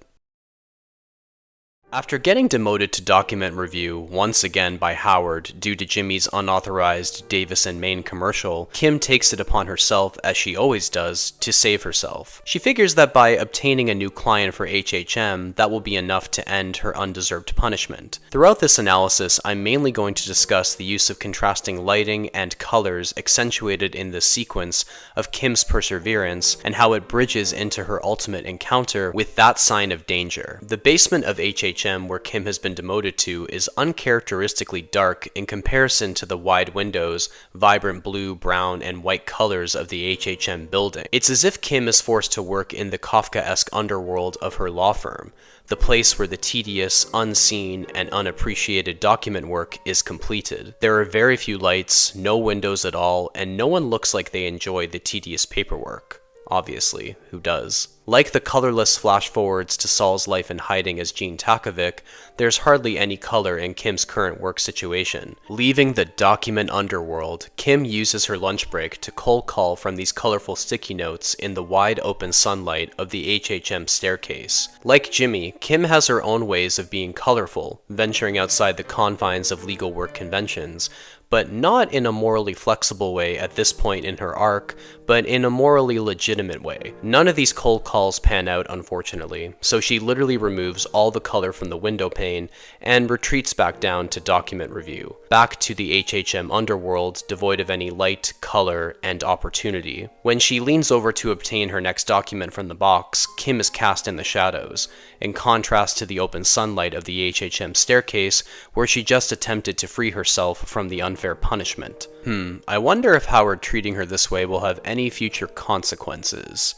After getting demoted to document review once again by Howard due to Jimmy's unauthorized Davis and Maine commercial, Kim takes it upon herself, as she always does, to save herself. She figures that by obtaining a new client for HHM, that will be enough to end her undeserved punishment. Throughout this analysis, I'm mainly going to discuss the use of contrasting lighting and colors accentuated in this sequence of Kim's perseverance and how it bridges into her ultimate encounter with that sign of danger. The basement of HHM, where Kim has been demoted to, is uncharacteristically dark in comparison to the wide windows, vibrant blue, brown, and white colors of the HHM building. It's as if Kim is forced to work in the Kafkaesque underworld of her law firm, the place where the tedious, unseen, and unappreciated document work is completed. There are very few lights, no windows at all, and no one looks like they enjoy the tedious paperwork. Obviously, who does? Like the colorless flash-forwards to Saul's life in hiding as Gene Takovic, there's hardly any color in Kim's current work situation. Leaving the document underworld, Kim uses her lunch break to cold call from these colorful sticky notes in the wide open sunlight of the HHM staircase. Like Jimmy, Kim has her own ways of being colorful, venturing outside the confines of legal work conventions, but not in a morally flexible way at this point in her arc, but in a morally legitimate way. None of these cold calls pan out, unfortunately, so she literally removes all the color from the window pane and retreats back down to document review, back to the HHM underworld devoid of any light, color, and opportunity. When she leans over to obtain her next document from the box, Kim is cast in the shadows, in contrast to the open sunlight of the HHM staircase, where she just attempted to free herself from the unfair punishment. I wonder if Howard treating her this way will have any future consequences.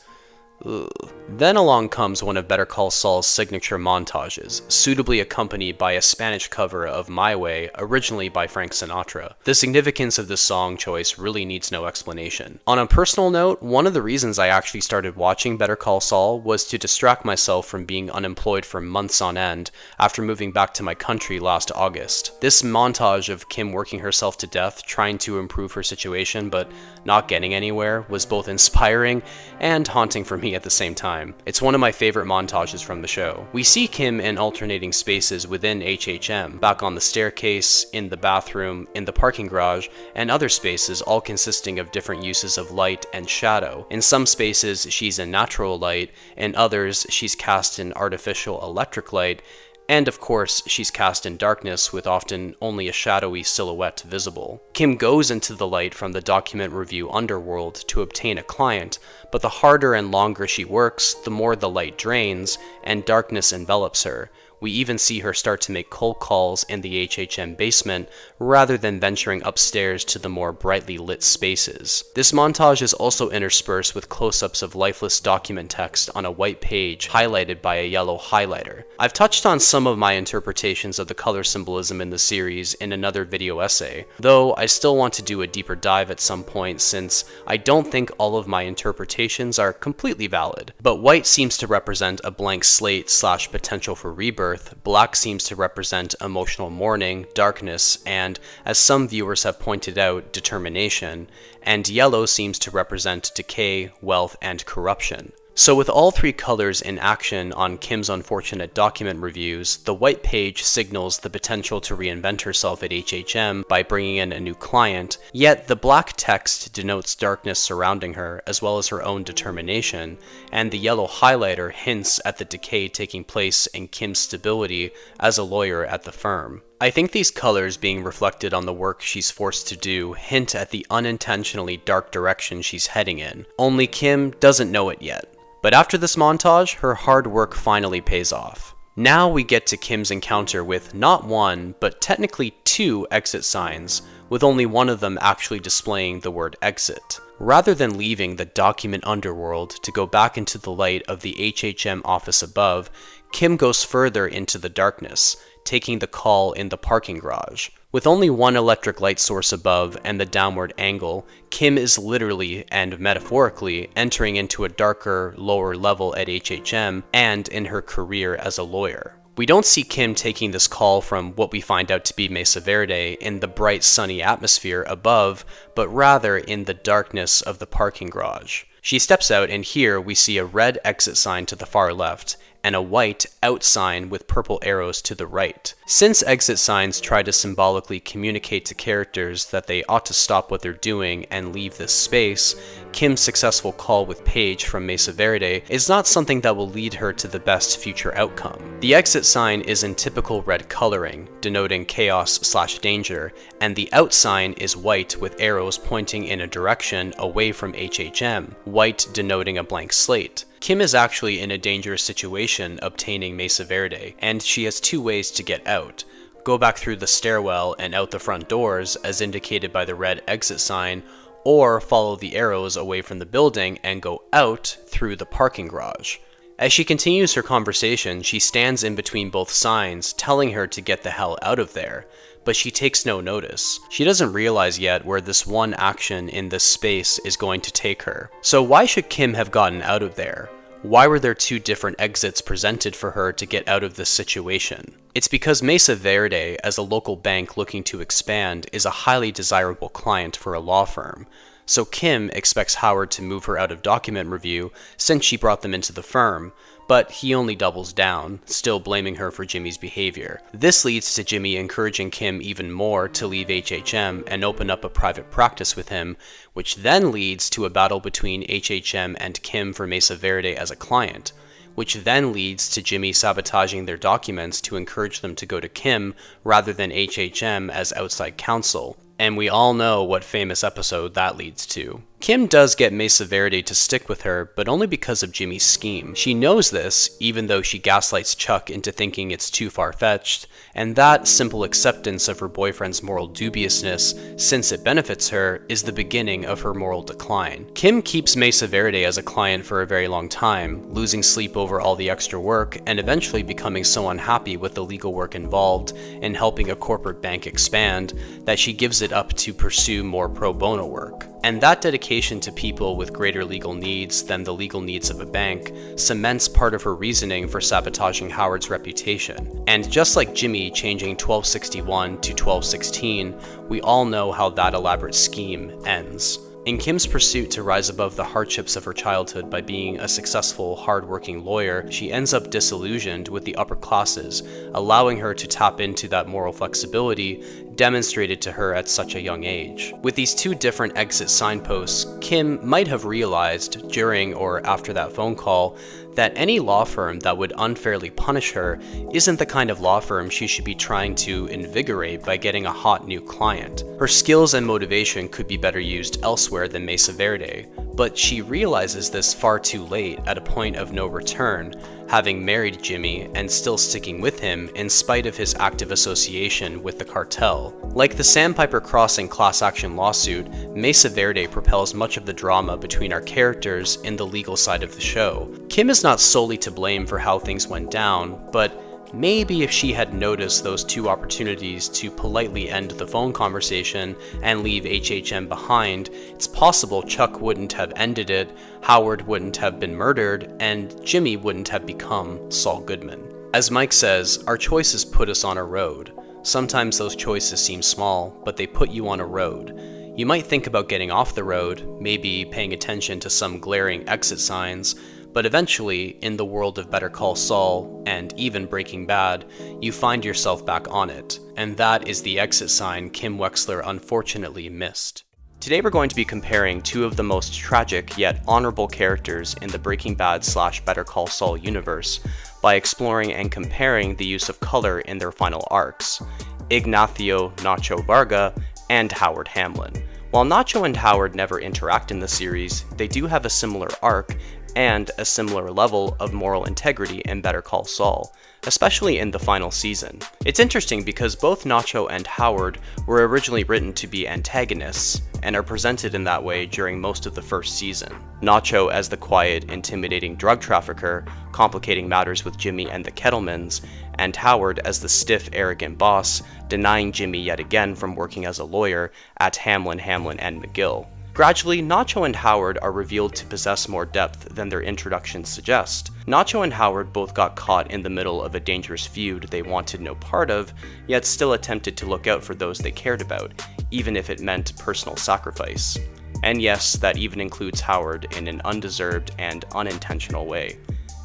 Ugh. Then along comes one of Better Call Saul's signature montages, suitably accompanied by a Spanish cover of My Way, originally by Frank Sinatra. The significance of this song choice really needs no explanation. On a personal note, one of the reasons I actually started watching Better Call Saul was to distract myself from being unemployed for months on end after moving back to my country last August. This montage of Kim working herself to death, trying to improve her situation but not getting anywhere, was both inspiring and haunting for me at the same time. It's one of my favorite montages from the show. We see Kim in alternating spaces within HHM, back on the staircase, in the bathroom, in the parking garage, and other spaces, all consisting of different uses of light and shadow. In some spaces, she's in natural light, in others, she's cast in artificial electric light, and of course, she's cast in darkness with often only a shadowy silhouette visible. Kim goes into the light from the document review underworld to obtain a client, but the harder and longer she works, the more the light drains, and darkness envelops her. We even see her start to make cold calls in the HHM basement, rather than venturing upstairs to the more brightly lit spaces. This montage is also interspersed with close-ups of lifeless document text on a white page highlighted by a yellow highlighter. I've touched on some of my interpretations of the color symbolism in the series in another video essay, though I still want to do a deeper dive at some point since I don't think all of my interpretations are completely valid. But white seems to represent a blank slate / potential for rebirth, black seems to represent emotional mourning, darkness, and, as some viewers have pointed out, determination, and yellow seems to represent decay, wealth, and corruption. So with all three colors in action on Kim's unfortunate document reviews, the white page signals the potential to reinvent herself at HHM by bringing in a new client, yet the black text denotes darkness surrounding her as well as her own determination, and the yellow highlighter hints at the decay taking place in Kim's stability as a lawyer at the firm. I think these colors being reflected on the work she's forced to do hint at the unintentionally dark direction she's heading in, only Kim doesn't know it yet. But after this montage, her hard work finally pays off. Now we get to Kim's encounter with not one, but technically two exit signs, with only one of them actually displaying the word exit. Rather than leaving the document underworld to go back into the light of the HHM office above, Kim goes further into the darkness, taking the call in the parking garage. With only one electric light source above and the downward angle, Kim is literally and metaphorically entering into a darker, lower level at HHM and in her career as a lawyer. We don't see Kim taking this call from what we find out to be Mesa Verde in the bright sunny atmosphere above, but rather in the darkness of the parking garage. She steps out, and here we see a red exit sign to the far left, and a white out sign with purple arrows to the right. Since exit signs try to symbolically communicate to characters that they ought to stop what they're doing and leave this space, Kim's successful call with Paige from Mesa Verde is not something that will lead her to the best future outcome. The exit sign is in typical red coloring, denoting chaos / danger, and the out sign is white with arrows pointing in a direction away from HHM, white denoting a blank slate. Kim is actually in a dangerous situation obtaining Mesa Verde, and she has two ways to get out. Go back through the stairwell and out the front doors, as indicated by the red exit sign, or follow the arrows away from the building and go out through the parking garage. As she continues her conversation, she stands in between both signs, telling her to get the hell out of there. but she takes no notice. She doesn't realize yet where this one action in this space is going to take her. So why should Kim have gotten out of there? Why were there two different exits presented for her to get out of this situation? It's because Mesa Verde, as a local bank looking to expand, is a highly desirable client for a law firm. So Kim expects Howard to move her out of document review since she brought them into the firm, but he only doubles down, still blaming her for Jimmy's behavior. This leads to Jimmy encouraging Kim even more to leave HHM and open up a private practice with him, which then leads to a battle between HHM and Kim for Mesa Verde as a client, which then leads to Jimmy sabotaging their documents to encourage them to go to Kim rather than HHM as outside counsel. And we all know what famous episode that leads to. Kim does get Mesa Verde to stick with her, but only because of Jimmy's scheme. She knows this, even though she gaslights Chuck into thinking it's too far-fetched, and that simple acceptance of her boyfriend's moral dubiousness, since it benefits her, is the beginning of her moral decline. Kim keeps Mesa Verde as a client for a very long time, losing sleep over all the extra work, and eventually becoming so unhappy with the legal work involved in helping a corporate bank expand that she gives it up to pursue more pro bono work. And that dedication to people with greater legal needs than the legal needs of a bank cements part of her reasoning for sabotaging Howard's reputation. And just like Jimmy changing 1261 to 1216, we all know how that elaborate scheme ends. In Kim's pursuit to rise above the hardships of her childhood by being a successful, hard-working lawyer, she ends up disillusioned with the upper classes, allowing her to tap into that moral flexibility demonstrated to her at such a young age. With these two different exit signposts, Kim might have realized during or after that phone call that any law firm that would unfairly punish her isn't the kind of law firm she should be trying to invigorate by getting a hot new client. Her skills and motivation could be better used elsewhere than Mesa Verde, but she realizes this far too late at a point of no return, having married Jimmy and still sticking with him in spite of his active association with the cartel. Like the Sandpiper Crossing class action lawsuit, Mesa Verde propels much of the drama between our characters in the legal side of the show. Kim is not solely to blame for how things went down, but maybe if she had noticed those two opportunities to politely end the phone conversation and leave HHM behind, it's possible Chuck wouldn't have ended it, Howard wouldn't have been murdered, and Jimmy wouldn't have become Saul Goodman. As Mike says, our choices put us on a road. Sometimes those choices seem small, but they put you on a road. You might think about getting off the road, maybe paying attention to some glaring exit signs, but eventually, in the world of Better Call Saul, and even Breaking Bad, you find yourself back on it, and that is the exit sign Kim Wexler unfortunately missed. Today we're going to be comparing two of the most tragic yet honorable characters in the Breaking Bad / Better Call Saul universe by exploring and comparing the use of color in their final arcs, Ignacio Nacho Varga and Howard Hamlin. While Nacho and Howard never interact in the series, they do have a similar arc and a similar level of moral integrity in Better Call Saul, especially in the final season. It's interesting because both Nacho and Howard were originally written to be antagonists, and are presented in that way during most of the first season. Nacho as the quiet, intimidating drug trafficker, complicating matters with Jimmy and the Kettlemans, and Howard as the stiff, arrogant boss, denying Jimmy yet again from working as a lawyer at Hamlin, and McGill. Gradually, Nacho and Howard are revealed to possess more depth than their introductions suggest. Nacho and Howard both got caught in the middle of a dangerous feud they wanted no part of, yet still attempted to look out for those they cared about, even if it meant personal sacrifice. And yes, that even includes Howard in an undeserved and unintentional way.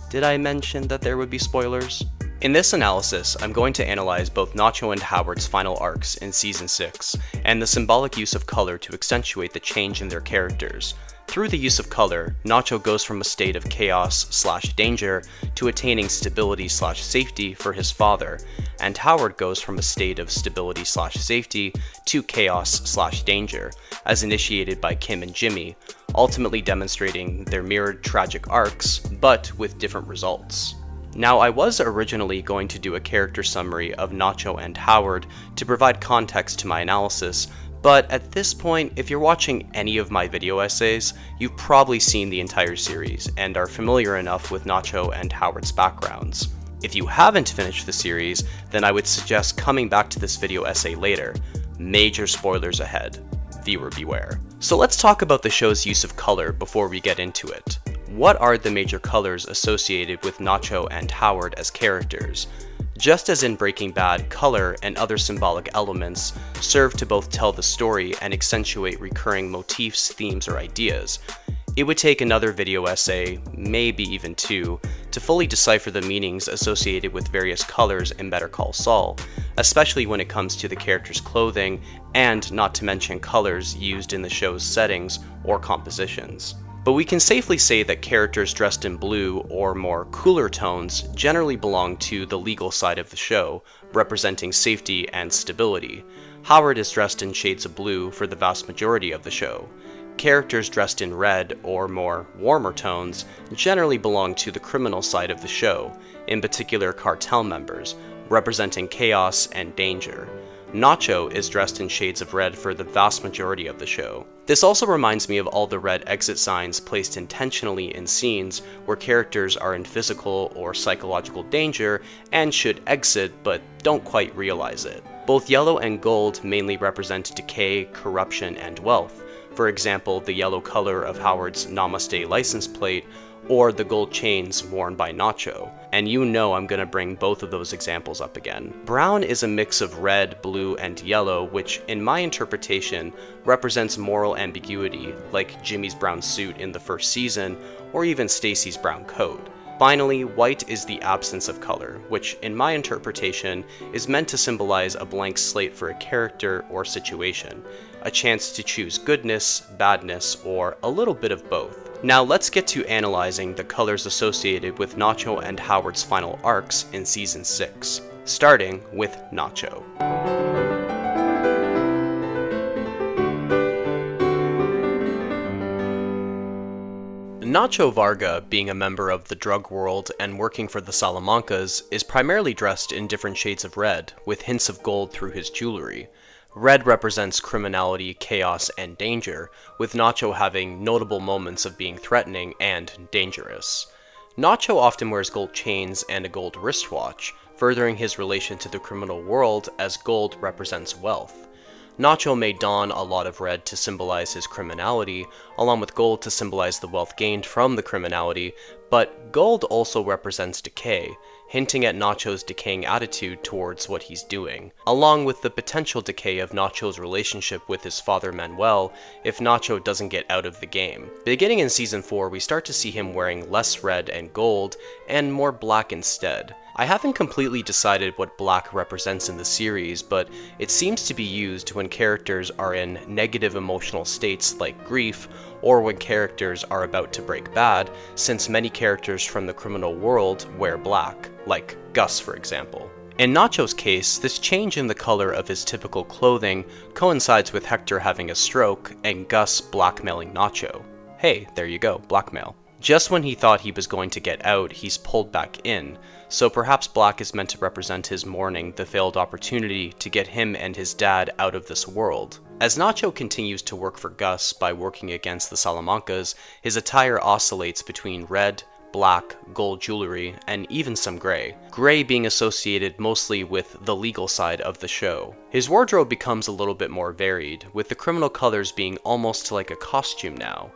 Did I mention that there would be spoilers? In this analysis, I'm going to analyze both Nacho and Howard's final arcs in Season 6, and the symbolic use of color to accentuate the change in their characters. Through the use of color, Nacho goes from a state of chaos/danger to attaining stability/safety for his father, and Howard goes from a state of stability/safety to chaos/danger, as initiated by Kim and Jimmy, ultimately demonstrating their mirrored tragic arcs, but with different results. Now, I was originally going to do a character summary of Nacho and Howard to provide context to my analysis, but at this point, if you're watching any of my video essays, you've probably seen the entire series and are familiar enough with Nacho and Howard's backgrounds. If you haven't finished the series, then I would suggest coming back to this video essay later. Major spoilers ahead. Viewer beware. So let's talk about the show's use of color before we get into it. What are the major colors associated with Nacho and Howard as characters? Just as in Breaking Bad, color and other symbolic elements serve to both tell the story and accentuate recurring motifs, themes, or ideas. It would take another video essay, maybe even two, to fully decipher the meanings associated with various colors in Better Call Saul, especially when it comes to the characters' clothing, and not to mention colors used in the show's settings or compositions. But we can safely say that characters dressed in blue or more cooler tones generally belong to the legal side of the show, representing safety and stability. Howard is dressed in shades of blue for the vast majority of the show. Characters dressed in red or more warmer tones generally belong to the criminal side of the show, in particular cartel members, representing chaos and danger. Nacho is dressed in shades of red for the vast majority of the show. This also reminds me of all the red exit signs placed intentionally in scenes where characters are in physical or psychological danger and should exit but don't quite realize it. Both yellow and gold mainly represent decay, corruption, and wealth. For example, the yellow color of Howard's Namaste license plate, or the gold chains worn by Nacho. And you know I'm gonna bring both of those examples up again. Brown is a mix of red, blue, and yellow, which in my interpretation represents moral ambiguity, like Jimmy's brown suit in the first season, or even Stacy's brown coat. Finally, white is the absence of color, which in my interpretation is meant to symbolize a blank slate for a character or situation, a chance to choose goodness, badness, or a little bit of both. Now let's get to analyzing the colors associated with Nacho and Howard's final arcs in Season 6, starting with Nacho. Nacho Varga, being a member of the drug world and working for the Salamancas, is primarily dressed in different shades of red, with hints of gold through his jewelry. Red represents criminality, chaos, and danger, with Nacho having notable moments of being threatening and dangerous. Nacho often wears gold chains and a gold wristwatch, furthering his relation to the criminal world as gold represents wealth. Nacho may don a lot of red to symbolize his criminality, along with gold to symbolize the wealth gained from the criminality, but gold also represents decay, hinting at Nacho's decaying attitude towards what he's doing, along with the potential decay of Nacho's relationship with his father Manuel if Nacho doesn't get out of the game. Beginning in Season 4, we start to see him wearing less red and gold, and more black instead. I haven't completely decided what black represents in the series, but it seems to be used when characters are in negative emotional states like grief, or when characters are about to break bad, since many characters from the criminal world wear black, like Gus for example. In Nacho's case, this change in the color of his typical clothing coincides with Hector having a stroke and Gus blackmailing Nacho. Hey, there you go, blackmail. Just when he thought he was going to get out, he's pulled back in, so perhaps black is meant to represent his mourning the failed opportunity to get him and his dad out of this world. As Nacho continues to work for Gus by working against the Salamancas, his attire oscillates between red, black, gold jewelry, and even some gray. Gray being associated mostly with the legal side of the show. His wardrobe becomes a little bit more varied, with the criminal colors being almost like a costume now.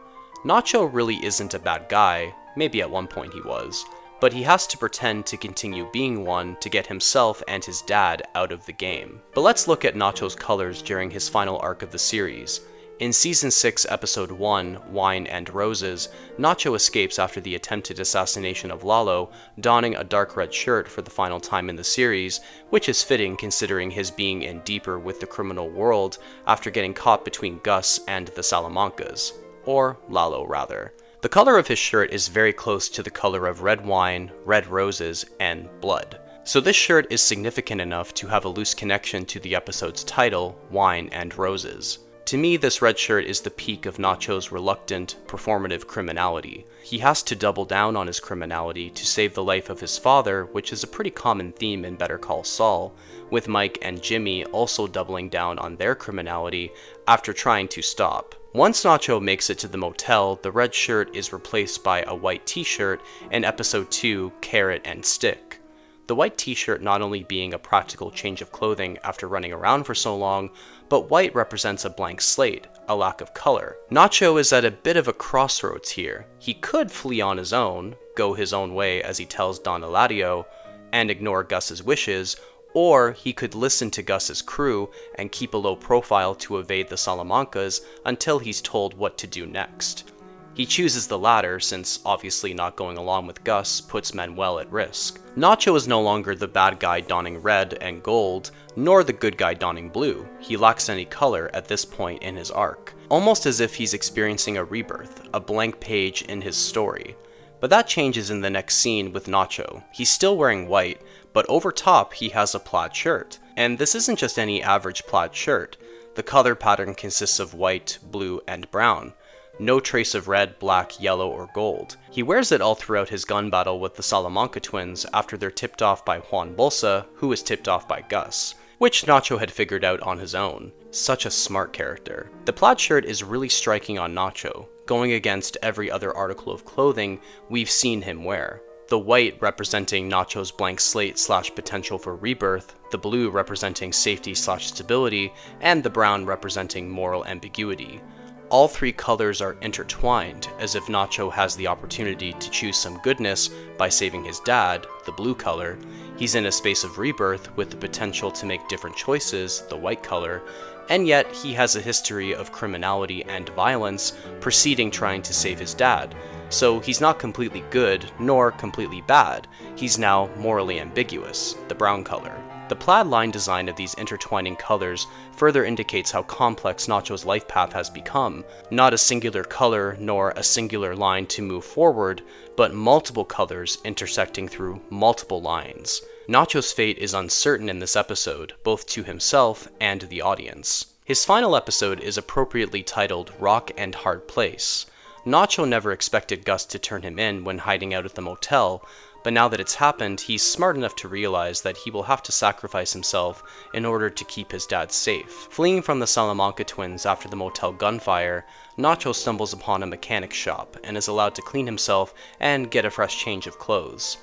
Nacho really isn't a bad guy, maybe at one point he was, but he has to pretend to continue being one to get himself and his dad out of the game. But let's look at Nacho's colors during his final arc of the series. In Season 6, Episode 1, Wine and Roses, Nacho escapes after the attempted assassination of Lalo, donning a dark red shirt for the final time in the series, which is fitting considering his being in deeper with the criminal world after getting caught between Gus and the Salamancas. Or Lalo rather. The color of his shirt is very close to the color of red wine, red roses, and blood. So this shirt is significant enough to have a loose connection to the episode's title, Wine and Roses. To me, this red shirt is the peak of Nacho's reluctant, performative criminality. He has to double down on his criminality to save the life of his father, which is a pretty common theme in Better Call Saul, with Mike and Jimmy also doubling down on their criminality after trying to stop. Once Nacho makes it to the motel, the red shirt is replaced by a white t-shirt in Episode 2, Carrot and Stick. The white t-shirt not only being a practical change of clothing after running around for so long, but white represents a blank slate, a lack of color. Nacho is at a bit of a crossroads here. He could flee on his own, go his own way as he tells Don Eladio, and ignore Gus's wishes, or he could listen to Gus's crew and keep a low profile to evade the Salamancas until he's told what to do next. He chooses the latter since obviously not going along with Gus puts Manuel at risk. Nacho is no longer the bad guy donning red and gold, nor the good guy donning blue. He lacks any color at this point in his arc, almost as if he's experiencing a rebirth, a blank page in his story. But that changes in the next scene with Nacho. He's still wearing white, but over top he has a plaid shirt. And this isn't just any average plaid shirt. The color pattern consists of white, blue, and brown. No trace of red, black, yellow, or gold. He wears it all throughout his gun battle with the Salamanca twins after they're tipped off by Juan Bolsa, who was tipped off by Gus, which Nacho had figured out on his own. Such a smart character. The plaid shirt is really striking on Nacho, going against every other article of clothing we've seen him wear. The white representing Nacho's blank slate / potential for rebirth, the blue representing safety / stability, and the brown representing moral ambiguity. All three colors are intertwined, as if Nacho has the opportunity to choose some goodness by saving his dad, the blue color. He's in a space of rebirth with the potential to make different choices, the white color, and yet he has a history of criminality and violence preceding trying to save his dad. So he's not completely good, nor completely bad. He's now morally ambiguous, the brown color. The plaid line design of these intertwining colors further indicates how complex Nacho's life path has become. Not a singular color nor a singular line to move forward, but multiple colors intersecting through multiple lines. Nacho's fate is uncertain in this episode, both to himself and the audience. His final episode is appropriately titled Rock and Hard Place. Nacho never expected Gus to turn him in when hiding out at the motel, but now that it's happened, he's smart enough to realize that he will have to sacrifice himself in order to keep his dad safe. Fleeing from the Salamanca twins after the motel gunfire, Nacho stumbles upon a mechanic shop and is allowed to clean himself and get a fresh change of clothes.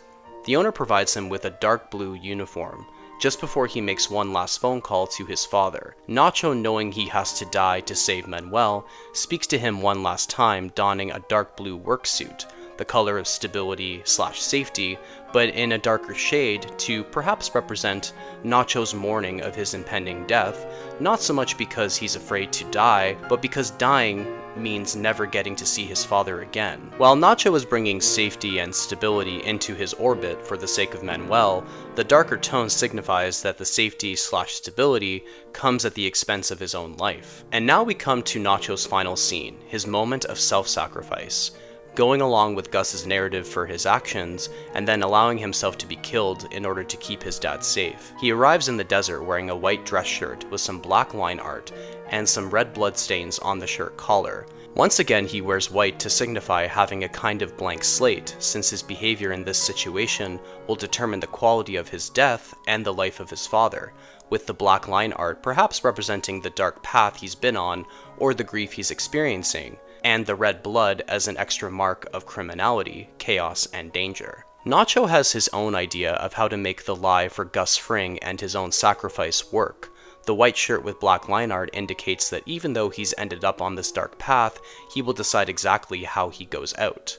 The owner provides him with a dark blue uniform, just before he makes one last phone call to his father. Nacho, knowing he has to die to save Manuel, speaks to him one last time donning a dark blue work suit, the color of stability / safety, but in a darker shade to perhaps represent Nacho's mourning of his impending death, not so much because he's afraid to die, but because dying means never getting to see his father again. While Nacho is bringing safety and stability into his orbit for the sake of Manuel, the darker tone signifies that the safety / stability comes at the expense of his own life. And now we come to Nacho's final scene, his moment of self-sacrifice. Going along with Gus's narrative for his actions, and then allowing himself to be killed in order to keep his dad safe. He arrives in the desert wearing a white dress shirt with some black line art and some red blood stains on the shirt collar. Once again, he wears white to signify having a kind of blank slate, since his behavior in this situation will determine the quality of his death and the life of his father, with the black line art perhaps representing the dark path he's been on or the grief he's experiencing, and the red blood as an extra mark of criminality, chaos, and danger. Nacho has his own idea of how to make the lie for Gus Fring and his own sacrifice work. The white shirt with black line art indicates that even though he's ended up on this dark path, he will decide exactly how he goes out.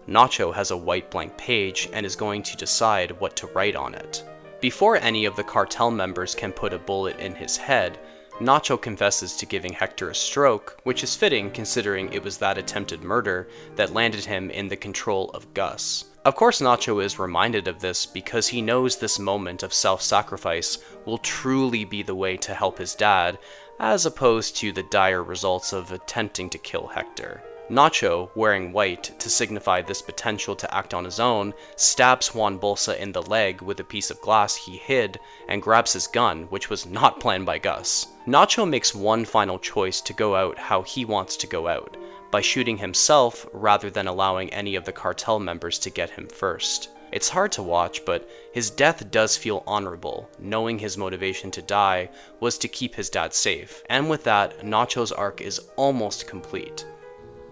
Nacho has a white blank page and is going to decide what to write on it. Before any of the cartel members can put a bullet in his head, Nacho confesses to giving Hector a stroke, which is fitting considering it was that attempted murder that landed him in the control of Gus. Of course, Nacho is reminded of this because he knows this moment of self-sacrifice will truly be the way to help his dad, as opposed to the dire results of attempting to kill Hector. Nacho, wearing white to signify this potential to act on his own, stabs Juan Bolsa in the leg with a piece of glass he hid and grabs his gun, which was not planned by Gus. Nacho makes one final choice to go out how he wants to go out, by shooting himself rather than allowing any of the cartel members to get him first. It's hard to watch, but his death does feel honorable, knowing his motivation to die was to keep his dad safe, and with that, Nacho's arc is almost complete.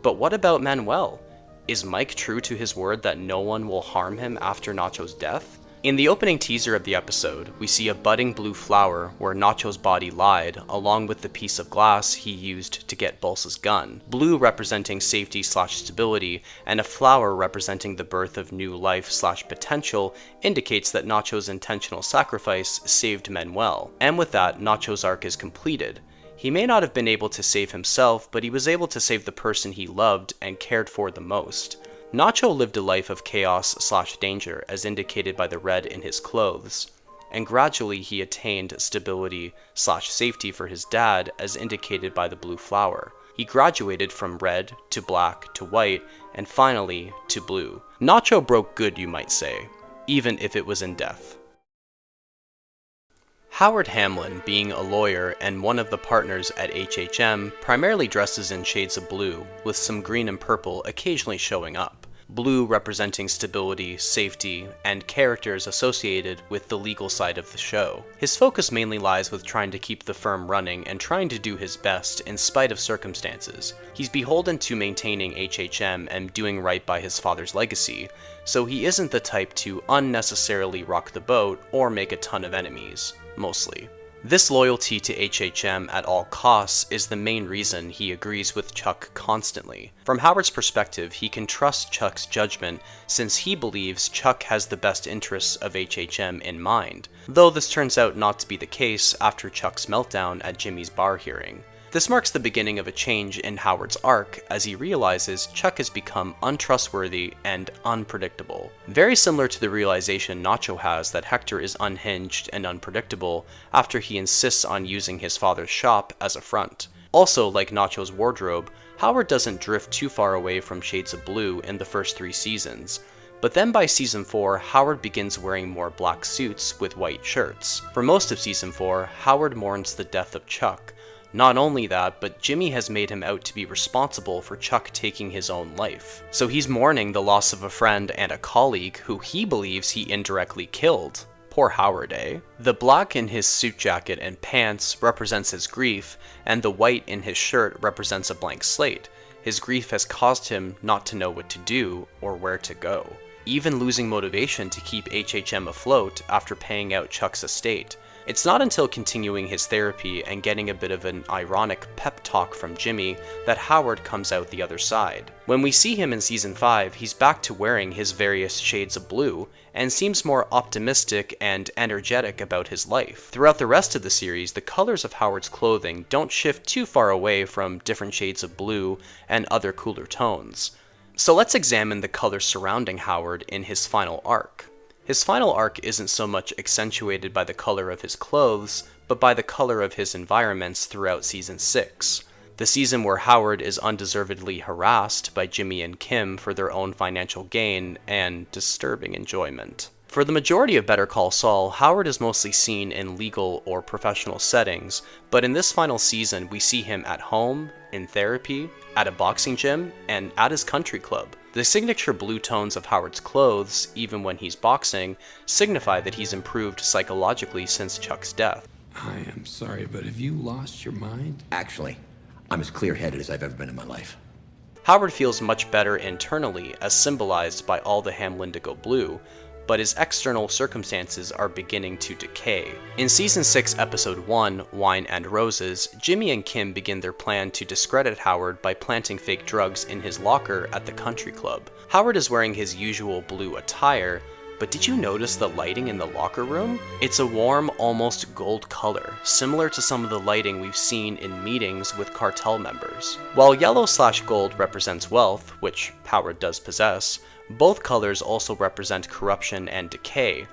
But what about Manuel? Is Mike true to his word that no one will harm him after Nacho's death? In the opening teaser of the episode, we see a budding blue flower where Nacho's body lied, along with the piece of glass he used to get Bulsa's gun. Blue representing safety/stability, and a flower representing the birth of new life/potential indicates that Nacho's intentional sacrifice saved Manuel. And with that, Nacho's arc is completed. He may not have been able to save himself, but he was able to save the person he loved and cared for the most. Nacho lived a life of chaos/danger, as indicated by the red in his clothes, and gradually he attained stability/safety for his dad, as indicated by the blue flower. He graduated from red to black to white, and finally to blue. Nacho broke good, you might say, even if it was in death. Howard Hamlin, being a lawyer and one of the partners at HHM, primarily dresses in shades of blue, with some green and purple occasionally showing up. Blue representing stability, safety, and characters associated with the legal side of the show. His focus mainly lies with trying to keep the firm running and trying to do his best in spite of circumstances. He's beholden to maintaining HHM and doing right by his father's legacy, so he isn't the type to unnecessarily rock the boat or make a ton of enemies, mostly. This loyalty to HHM at all costs is the main reason he agrees with Chuck constantly. From Howard's perspective, he can trust Chuck's judgment since he believes Chuck has the best interests of HHM in mind, though this turns out not to be the case after Chuck's meltdown at Jimmy's bar hearing. This marks the beginning of a change in Howard's arc as he realizes Chuck has become untrustworthy and unpredictable. Very similar to the realization Nacho has that Hector is unhinged and unpredictable after he insists on using his father's shop as a front. Also, like Nacho's wardrobe, Howard doesn't drift too far away from shades of blue in the first 3 seasons. But then by season 4, Howard begins wearing more black suits with white shirts. For most of season 4, Howard mourns the death of Chuck. Not only that, but Jimmy has made him out to be responsible for Chuck taking his own life. So he's mourning the loss of a friend and a colleague who he believes he indirectly killed. Poor Howard, eh? The black in his suit jacket and pants represents his grief, and the white in his shirt represents a blank slate. His grief has caused him not to know what to do or where to go, even losing motivation to keep HHM afloat after paying out Chuck's estate. It's not until continuing his therapy and getting a bit of an ironic pep talk from Jimmy that Howard comes out the other side. When we see him in season 5, he's back to wearing his various shades of blue, and seems more optimistic and energetic about his life. Throughout the rest of the series, the colors of Howard's clothing don't shift too far away from different shades of blue and other cooler tones. So let's examine the colors surrounding Howard in his final arc. His final arc isn't so much accentuated by the color of his clothes, but by the color of his environments throughout season 6. The season where Howard is undeservedly harassed by Jimmy and Kim for their own financial gain and disturbing enjoyment. For the majority of Better Call Saul, Howard is mostly seen in legal or professional settings, but in this final season we see him at home, in therapy, at a boxing gym, and at his country club. The signature blue tones of Howard's clothes, even when he's boxing, signify that he's improved psychologically since Chuck's death. I am sorry, but have you lost your mind? Actually, I'm as clear-headed as I've ever been in my life. Howard feels much better internally, as symbolized by all the Hamlin to go blue, but his external circumstances are beginning to decay. In Season 6, Episode 1, Wine and Roses, Jimmy and Kim begin their plan to discredit Howard by planting fake drugs in his locker at the country club. Howard is wearing his usual blue attire, but did you notice the lighting in the locker room? It's a warm, almost gold color, similar to some of the lighting we've seen in meetings with cartel members. While yellow/gold represents wealth, which Howard does possess, both colors also represent corruption and decay.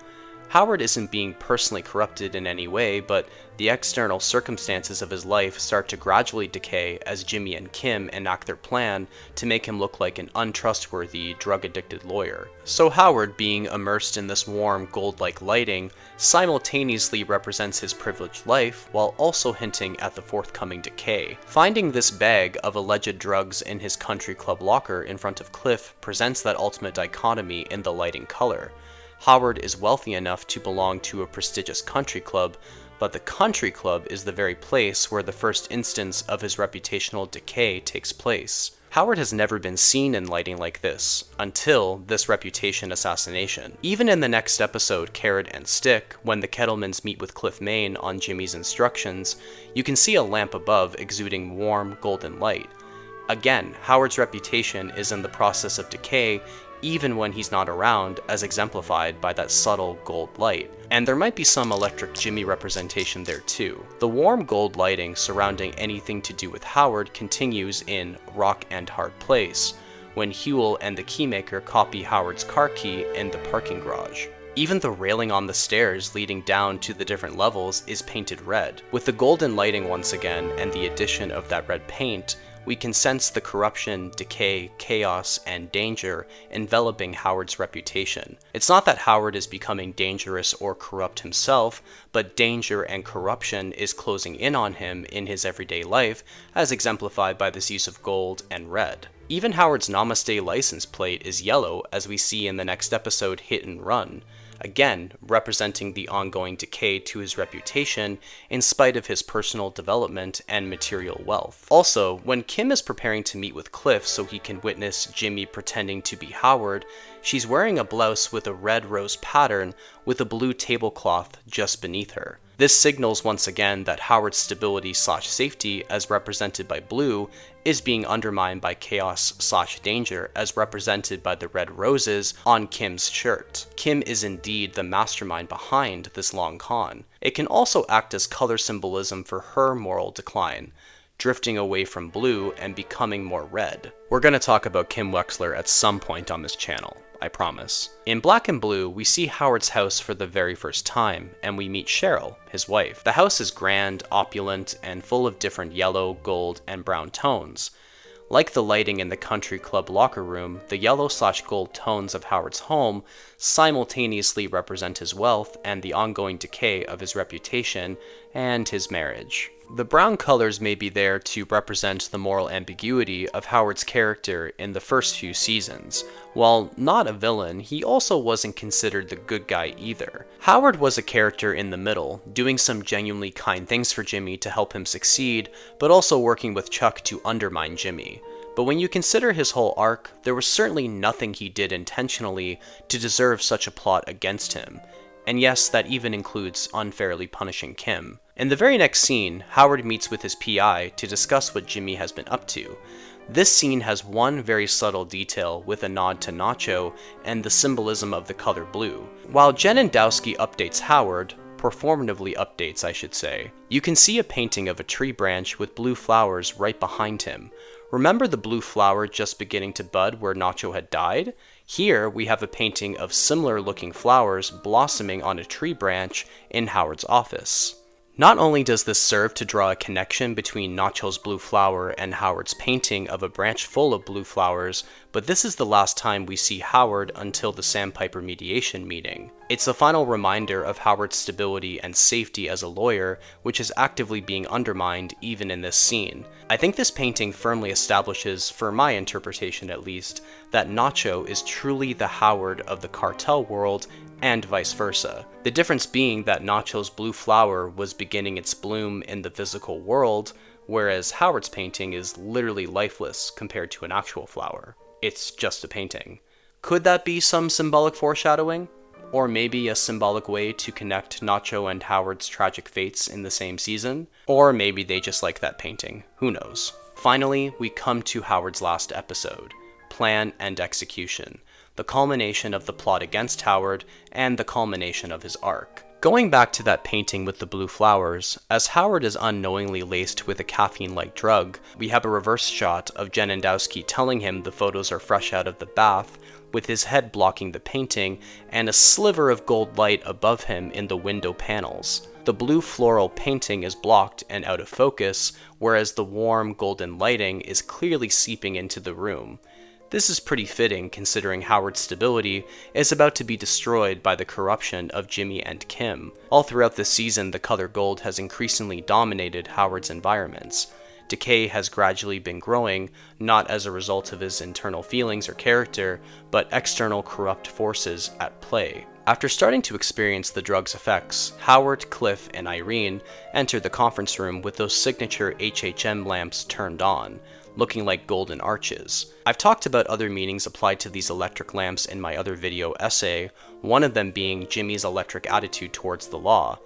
Howard isn't being personally corrupted in any way, but the external circumstances of his life start to gradually decay as Jimmy and Kim enact their plan to make him look like an untrustworthy, drug-addicted lawyer. So Howard, being immersed in this warm, gold-like lighting, simultaneously represents his privileged life while also hinting at the forthcoming decay. Finding this bag of alleged drugs in his country club locker in front of Cliff presents that ultimate dichotomy in the lighting color. Howard is wealthy enough to belong to a prestigious country club, but the country club is the very place where the first instance of his reputational decay takes place. Howard has never been seen in lighting like this, until this Reputation assassination. Even in the next episode, Carrot and Stick, when the Kettlemans meet with Cliff Main on Jimmy's instructions, you can see a lamp above exuding warm, golden light. Again, Howard's reputation is in the process of decay even when he's not around, as exemplified by that subtle gold light. And there might be some electric Jimmy representation there too. The warm gold lighting surrounding anything to do with Howard continues in Rock and Hard Place, when Huel and the Keymaker copy Howard's car key in the parking garage. Even the railing on the stairs leading down to the different levels is painted red. With the golden lighting once again and the addition of that red paint, we can sense the corruption, decay, chaos, and danger enveloping Howard's reputation. It's not that Howard is becoming dangerous or corrupt himself, but danger and corruption is closing in on him in his everyday life, as exemplified by this use of gold and red. Even Howard's Namaste license plate is yellow, as we see in the next episode, Hit and Run, again representing the ongoing decay to his reputation in spite of his personal development and material wealth. Also, when Kim is preparing to meet with Cliff so he can witness Jimmy pretending to be Howard, she's wearing a blouse with a red rose pattern with a blue tablecloth just beneath her. This signals once again that Howard's stability/safety, as represented by blue, is being undermined by chaos/danger, as represented by the red roses on Kim's shirt. Kim is indeed the mastermind behind this long con. It can also act as color symbolism for her moral decline, drifting away from blue and becoming more red. We're going to talk about Kim Wexler at some point on this channel, I promise. In Black and Blue, we see Howard's house for the very first time, and we meet Cheryl, his wife. The house is grand, opulent, and full of different yellow, gold, and brown tones. Like the lighting in the country club locker room, the yellow/gold tones of Howard's home simultaneously represent his wealth and the ongoing decay of his reputation and his marriage. The brown colors may be there to represent the moral ambiguity of Howard's character in the first few seasons. While not a villain, he also wasn't considered the good guy either. Howard was a character in the middle, doing some genuinely kind things for Jimmy to help him succeed, but also working with Chuck to undermine Jimmy. But when you consider his whole arc, there was certainly nothing he did intentionally to deserve such a plot against him. And yes, that even includes unfairly punishing Kim. In the very next scene, Howard meets with his PI to discuss what Jimmy has been up to. This scene has one very subtle detail with a nod to Nacho and the symbolism of the color blue. While Jennendowski updates Howard, performatively updates I should say, you can see a painting of a tree branch with blue flowers right behind him. Remember the blue flower just beginning to bud where Nacho had died? Here we have a painting of similar looking flowers blossoming on a tree branch in Howard's office. Not only does this serve to draw a connection between Nacho's blue flower and Howard's painting of a branch full of blue flowers, but this is the last time we see Howard until the Sandpiper mediation meeting. It's a final reminder of Howard's stability and safety as a lawyer, which is actively being undermined even in this scene. I think this painting firmly establishes, for my interpretation at least, that Nacho is truly the Howard of the cartel world and vice versa. The difference being that Nacho's blue flower was beginning its bloom in the physical world, whereas Howard's painting is literally lifeless compared to an actual flower. It's just a painting. Could that be some symbolic foreshadowing? Or maybe a symbolic way to connect Nacho and Howard's tragic fates in the same season? Or maybe they just like that painting. Who knows? Finally, we come to Howard's last episode, Plan and Execution, the culmination of the plot against Howard and the culmination of his arc. Going back to that painting with the blue flowers, as Howard is unknowingly laced with a caffeine-like drug, we have a reverse shot of Jennendowski telling him the photos are fresh out of the bath, with his head blocking the painting and a sliver of gold light above him in the window panels. The blue floral painting is blocked and out of focus, whereas the warm golden lighting is clearly seeping into the room. This is pretty fitting considering Howard's stability is about to be destroyed by the corruption of Jimmy and Kim. All throughout this season, the color gold has increasingly dominated Howard's environments. Decay has gradually been growing, not as a result of his internal feelings or character, but external corrupt forces at play. After starting to experience the drug's effects, Howard, Cliff, and Irene enter the conference room with those signature HHM lamps turned on, looking like golden arches. I've talked about other meanings applied to these electric lamps in my other video essay, one of them being Jimmy's electric attitude towards the law.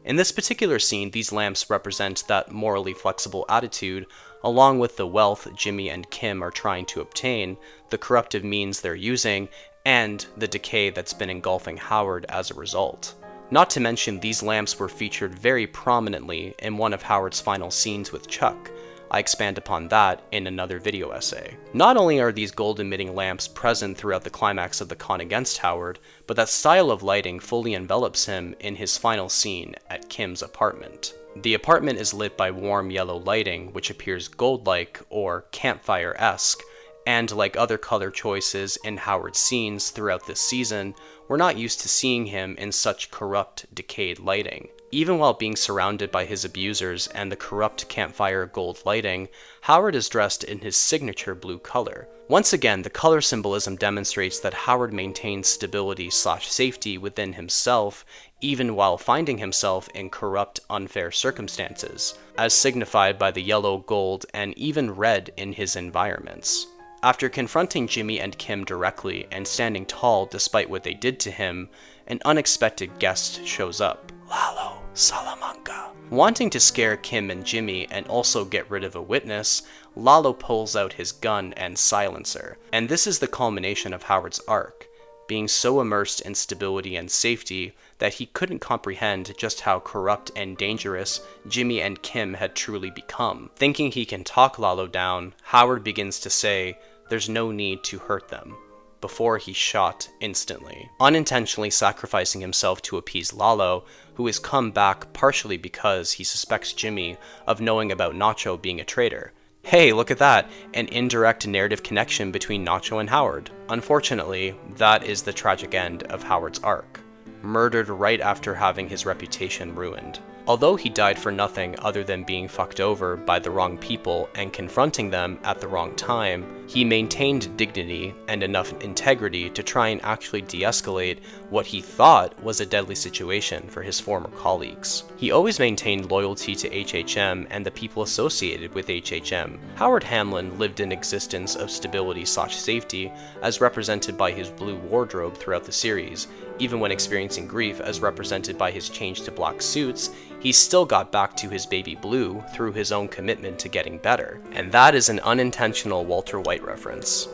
In this particular scene, these lamps represent that morally flexible attitude, along with the wealth Jimmy and Kim are trying to obtain, the corruptive means they're using, and the decay that's been engulfing Howard as a result. Not to mention, these lamps were featured very prominently in one of Howard's final scenes with Chuck. I expand upon that in another video essay. Not only are these gold-emitting lamps present throughout the climax of the con against Howard, but that style of lighting fully envelops him in his final scene at Kim's apartment. The apartment is lit by warm yellow lighting, which appears gold-like or campfire-esque, and like other color choices in Howard's scenes throughout this season, we're not used to seeing him in such corrupt, decayed lighting. Even while being surrounded by his abusers and the corrupt campfire gold lighting, Howard is dressed in his signature blue color. Once again, the color symbolism demonstrates that Howard maintains stability/safety within himself, even while finding himself in corrupt, unfair circumstances, as signified by the yellow, gold, and even red in his environments. After confronting Jimmy and Kim directly and standing tall despite what they did to him, an unexpected guest shows up. Lalo, Salamanca. Wanting to scare Kim and Jimmy and also get rid of a witness, Lalo pulls out his gun and silencer. And this is the culmination of Howard's arc, being so immersed in stability and safety that he couldn't comprehend just how corrupt and dangerous Jimmy and Kim had truly become. Thinking he can talk Lalo down, Howard begins to say, "There's no need to hurt them," before he's shot instantly, unintentionally sacrificing himself to appease Lalo, who has come back partially because he suspects Jimmy of knowing about Nacho being a traitor. Hey, look at that, an indirect narrative connection between Nacho and Howard. Unfortunately, that is the tragic end of Howard's arc, murdered right after having his reputation ruined. Although he died for nothing other than being fucked over by the wrong people and confronting them at the wrong time, he maintained dignity and enough integrity to try and actually de-escalate what he thought was a deadly situation for his former colleagues. He always maintained loyalty to HHM and the people associated with HHM. Howard Hamlin lived an existence of stability/safety as represented by his blue wardrobe throughout the series. Even when experiencing grief as represented by his change to black suits, he still got back to his baby blue through his own commitment to getting better. And that is an unintentional Walter White reference.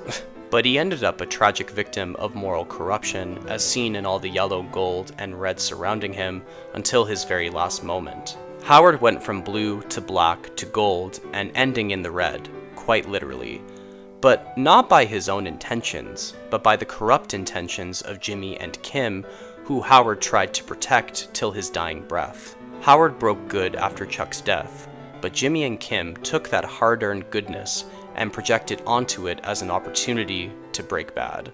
But he ended up a tragic victim of moral corruption, as seen in all the yellow, gold, and red surrounding him until his very last moment. Howard went from blue to black to gold and ending in the red, quite literally. But not by his own intentions, but by the corrupt intentions of Jimmy and Kim, who Howard tried to protect till his dying breath. Howard broke good after Chuck's death, but Jimmy and Kim took that hard-earned goodness and projected onto it as an opportunity to break bad.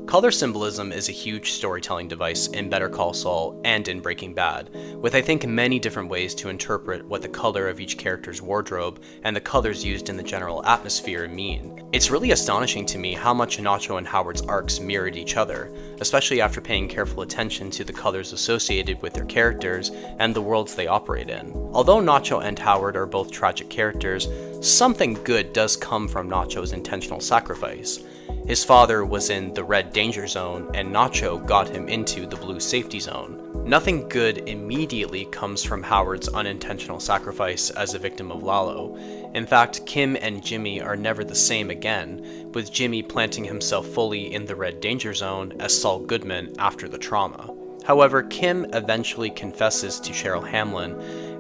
Color symbolism is a huge storytelling device in Better Call Saul and in Breaking Bad, with I think many different ways to interpret what the color of each character's wardrobe and the colors used in the general atmosphere mean. It's really astonishing to me how much Nacho and Howard's arcs mirrored each other, especially after paying careful attention to the colors associated with their characters and the worlds they operate in. Although Nacho and Howard are both tragic characters, something good does come from Nacho's intentional sacrifice. His father was in the red danger zone, and Nacho got him into the blue safety zone. Nothing good immediately comes from Howard's unintentional sacrifice as a victim of Lalo. In fact, Kim and Jimmy are never the same again, with Jimmy planting himself fully in the red danger zone as Saul Goodman after the trauma. However, Kim eventually confesses to Cheryl Hamlin,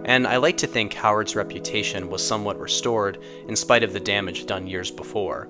and I like to think Howard's reputation was somewhat restored in spite of the damage done years before.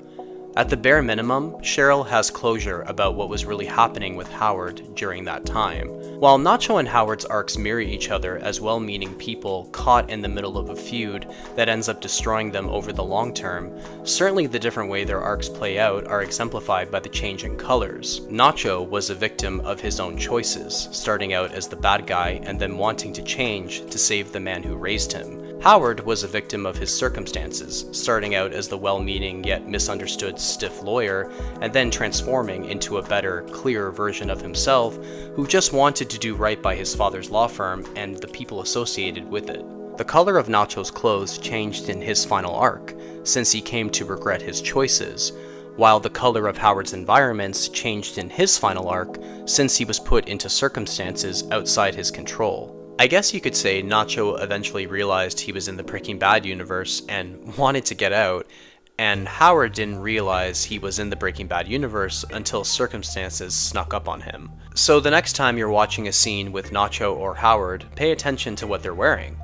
At the bare minimum, Cheryl has closure about what was really happening with Howard during that time. While Nacho and Howard's arcs mirror each other as well-meaning people caught in the middle of a feud that ends up destroying them over the long term, certainly the different way their arcs play out are exemplified by the change in colors. Nacho was a victim of his own choices, starting out as the bad guy and then wanting to change to save the man who raised him. Howard was a victim of his circumstances, starting out as the well-meaning yet misunderstood stiff lawyer, and then transforming into a better, clearer version of himself who just wanted to do right by his father's law firm and the people associated with it. The color of Nacho's clothes changed in his final arc, since he came to regret his choices, while the color of Howard's environments changed in his final arc, since he was put into circumstances outside his control. I guess you could say Nacho eventually realized he was in the Breaking Bad universe and wanted to get out, and Howard didn't realize he was in the Breaking Bad universe until circumstances snuck up on him. So the next time you're watching a scene with Nacho or Howard, pay attention to what they're wearing,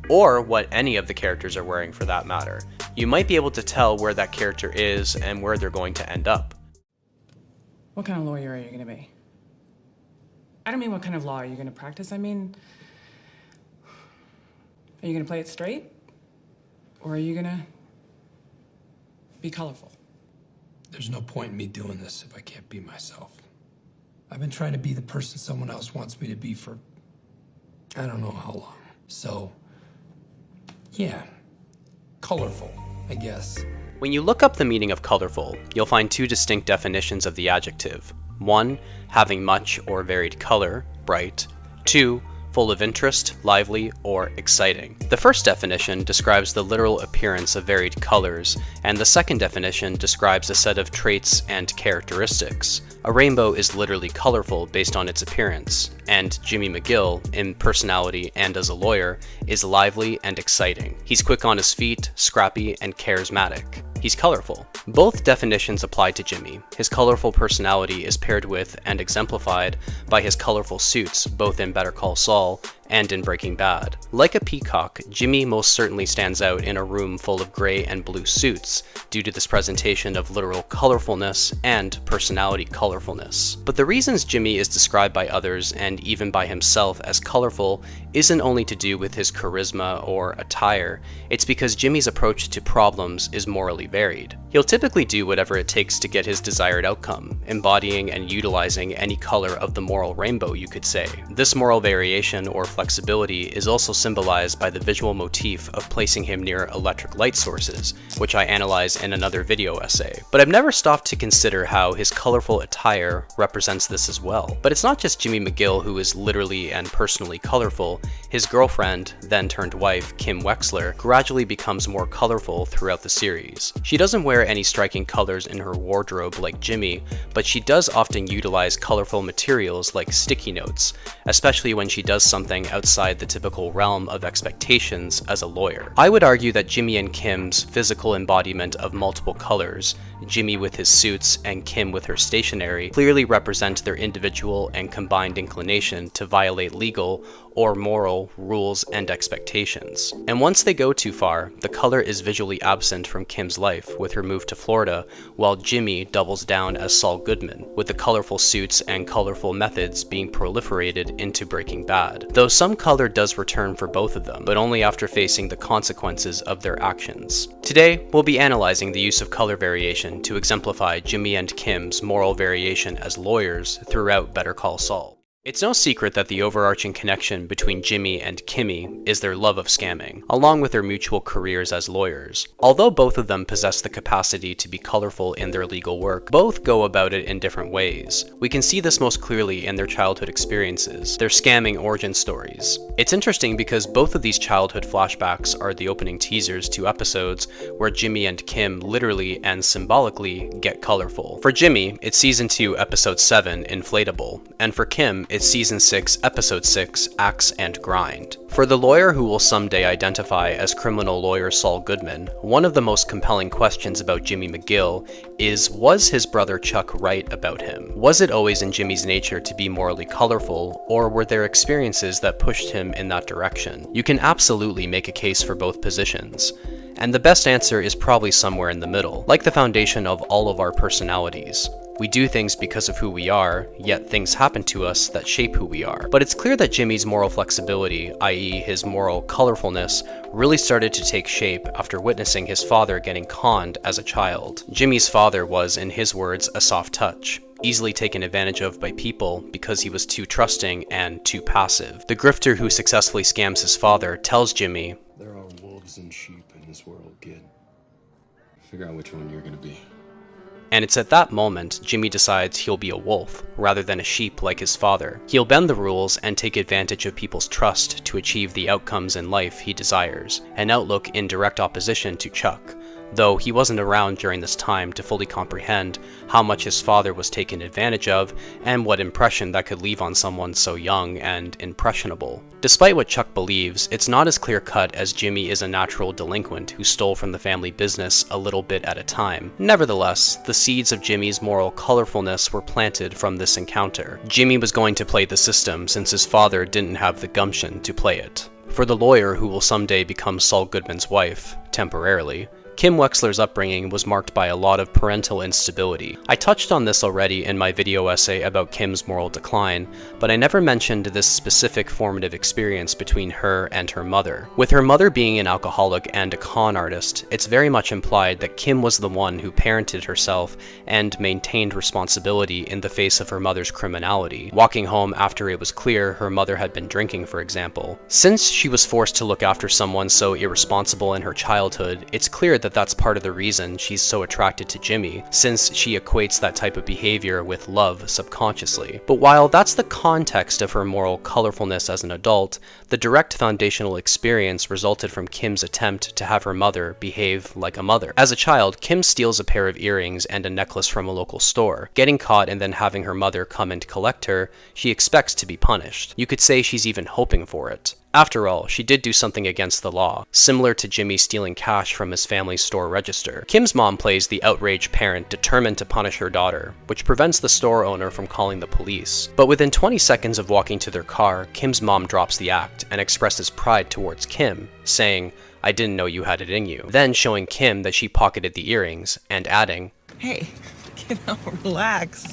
or what any of the characters are wearing for that matter. You might be able to tell where that character is and where they're going to end up. What kind of lawyer are you going to be? I don't mean what kind of law are you going to practice. I mean, are you going to play it straight? Or are you going to be colorful? There's no point in me doing this if I can't be myself. I've been trying to be the person someone else wants me to be for I don't know how long. So, yeah, colorful, I guess. When you look up the meaning of colorful, you'll find two distinct definitions of the adjective. One, having much or varied color, bright. Two, full of interest, lively, or exciting. The first definition describes the literal appearance of varied colors, and the second definition describes a set of traits and characteristics. A rainbow is literally colorful based on its appearance, and Jimmy McGill, in personality and as a lawyer, is lively and exciting. He's quick on his feet, scrappy, and charismatic. He's colorful. Both definitions apply to Jimmy. His colorful personality is paired with and exemplified by his colorful suits, both in Better Call Saul and in Breaking Bad. Like a peacock, Jimmy most certainly stands out in a room full of gray and blue suits due to this presentation of literal colorfulness and personality colorfulness. But the reasons Jimmy is described by others and even by himself as colorful isn't only to do with his charisma or attire, it's because Jimmy's approach to problems is morally varied. He'll typically do whatever it takes to get his desired outcome, embodying and utilizing any color of the moral rainbow, you could say. This moral variation or flexibility is also symbolized by the visual motif of placing him near electric light sources, which I analyze in another video essay. But I've never stopped to consider how his colorful attire represents this as well. But it's not just Jimmy McGill who is literally and personally colorful. His girlfriend, then turned wife, Kim Wexler, gradually becomes more colorful throughout the series. She doesn't wear any striking colors in her wardrobe like Jimmy, but she does often utilize colorful materials like sticky notes, especially when she does something outside the typical realm of expectations as a lawyer. I would argue that Jimmy and Kim's physical embodiment of multiple colors, Jimmy with his suits and Kim with her stationery, clearly represent their individual and combined inclination to violate legal or moral rules and expectations. And once they go too far, the color is visually absent from Kim's life with her move to Florida, while Jimmy doubles down as Saul Goodman, with the colorful suits and colorful methods being proliferated into Breaking Bad. Though some color does return for both of them, but only after facing the consequences of their actions. Today, we'll be analyzing the use of color variation to exemplify Jimmy and Kim's moral variation as lawyers throughout Better Call Saul. It's no secret that the overarching connection between Jimmy and Kimmy is their love of scamming, along with their mutual careers as lawyers. Although both of them possess the capacity to be colorful in their legal work, both go about it in different ways. We can see this most clearly in their childhood experiences, their scamming origin stories. It's interesting because both of these childhood flashbacks are the opening teasers to episodes where Jimmy and Kim literally and symbolically get colorful. For Jimmy, it's season 2, episode 7, Inflatable, and for Kim, it's season 6, episode 6, Axe and Grind. For the lawyer who will someday identify as criminal lawyer Saul Goodman, one of the most compelling questions about Jimmy McGill is, was his brother Chuck right about him? Was it always in Jimmy's nature to be morally colorful, or were there experiences that pushed him in that direction? You can absolutely make a case for both positions. And the best answer is probably somewhere in the middle, like the foundation of all of our personalities. We do things because of who we are, yet things happen to us that shape who we are. But it's clear that Jimmy's moral flexibility, i.e. his moral colorfulness, really started to take shape after witnessing his father getting conned as a child. Jimmy's father was, in his words, a soft touch, easily taken advantage of by people because he was too trusting and too passive. The grifter who successfully scams his father tells Jimmy, There are wolves and sheep in this world, kid. Figure out which one you're gonna be. and it's at that moment Jimmy decides he'll be a wolf rather than a sheep like his father. He'll bend the rules and take advantage of people's trust to achieve the outcomes in life he desires, an outlook in direct opposition to Chuck, though he wasn't around during this time to fully comprehend how much his father was taken advantage of and what impression that could leave on someone so young and impressionable. Despite what Chuck believes, it's not as clear-cut as Jimmy is a natural delinquent who stole from the family business a little bit at a time. Nevertheless, the seeds of Jimmy's moral colorfulness were planted from this encounter. Jimmy was going to play the system since his father didn't have the gumption to play it. For the lawyer who will someday become Saul Goodman's wife, temporarily, Kim Wexler's upbringing was marked by a lot of parental instability. I touched on this already in my video essay about Kim's moral decline, but I never mentioned this specific formative experience between her and her mother. With her mother being an alcoholic and a con artist, it's very much implied that Kim was the one who parented herself and maintained responsibility in the face of her mother's criminality, walking home after it was clear her mother had been drinking, for example. Since she was forced to look after someone so irresponsible in her childhood, it's clear that that's part of the reason she's so attracted to Jimmy, since she equates that type of behavior with love subconsciously. But while that's the context of her moral colorfulness as an adult, the direct foundational experience resulted from Kim's attempt to have her mother behave like a mother. As a child, Kim steals a pair of earrings and a necklace from a local store. Getting caught and then having her mother come and collect her, she expects to be punished. You could say she's even hoping for it. After all, she did do something against the law, similar to Jimmy stealing cash from his family's store register. Kim's mom plays the outraged parent determined to punish her daughter, which prevents the store owner from calling the police. But within 20 seconds of walking to their car, Kim's mom drops the act and expresses pride towards Kim, saying, "I didn't know you had it in you," then showing Kim that she pocketed the earrings, and adding, "Hey, relax.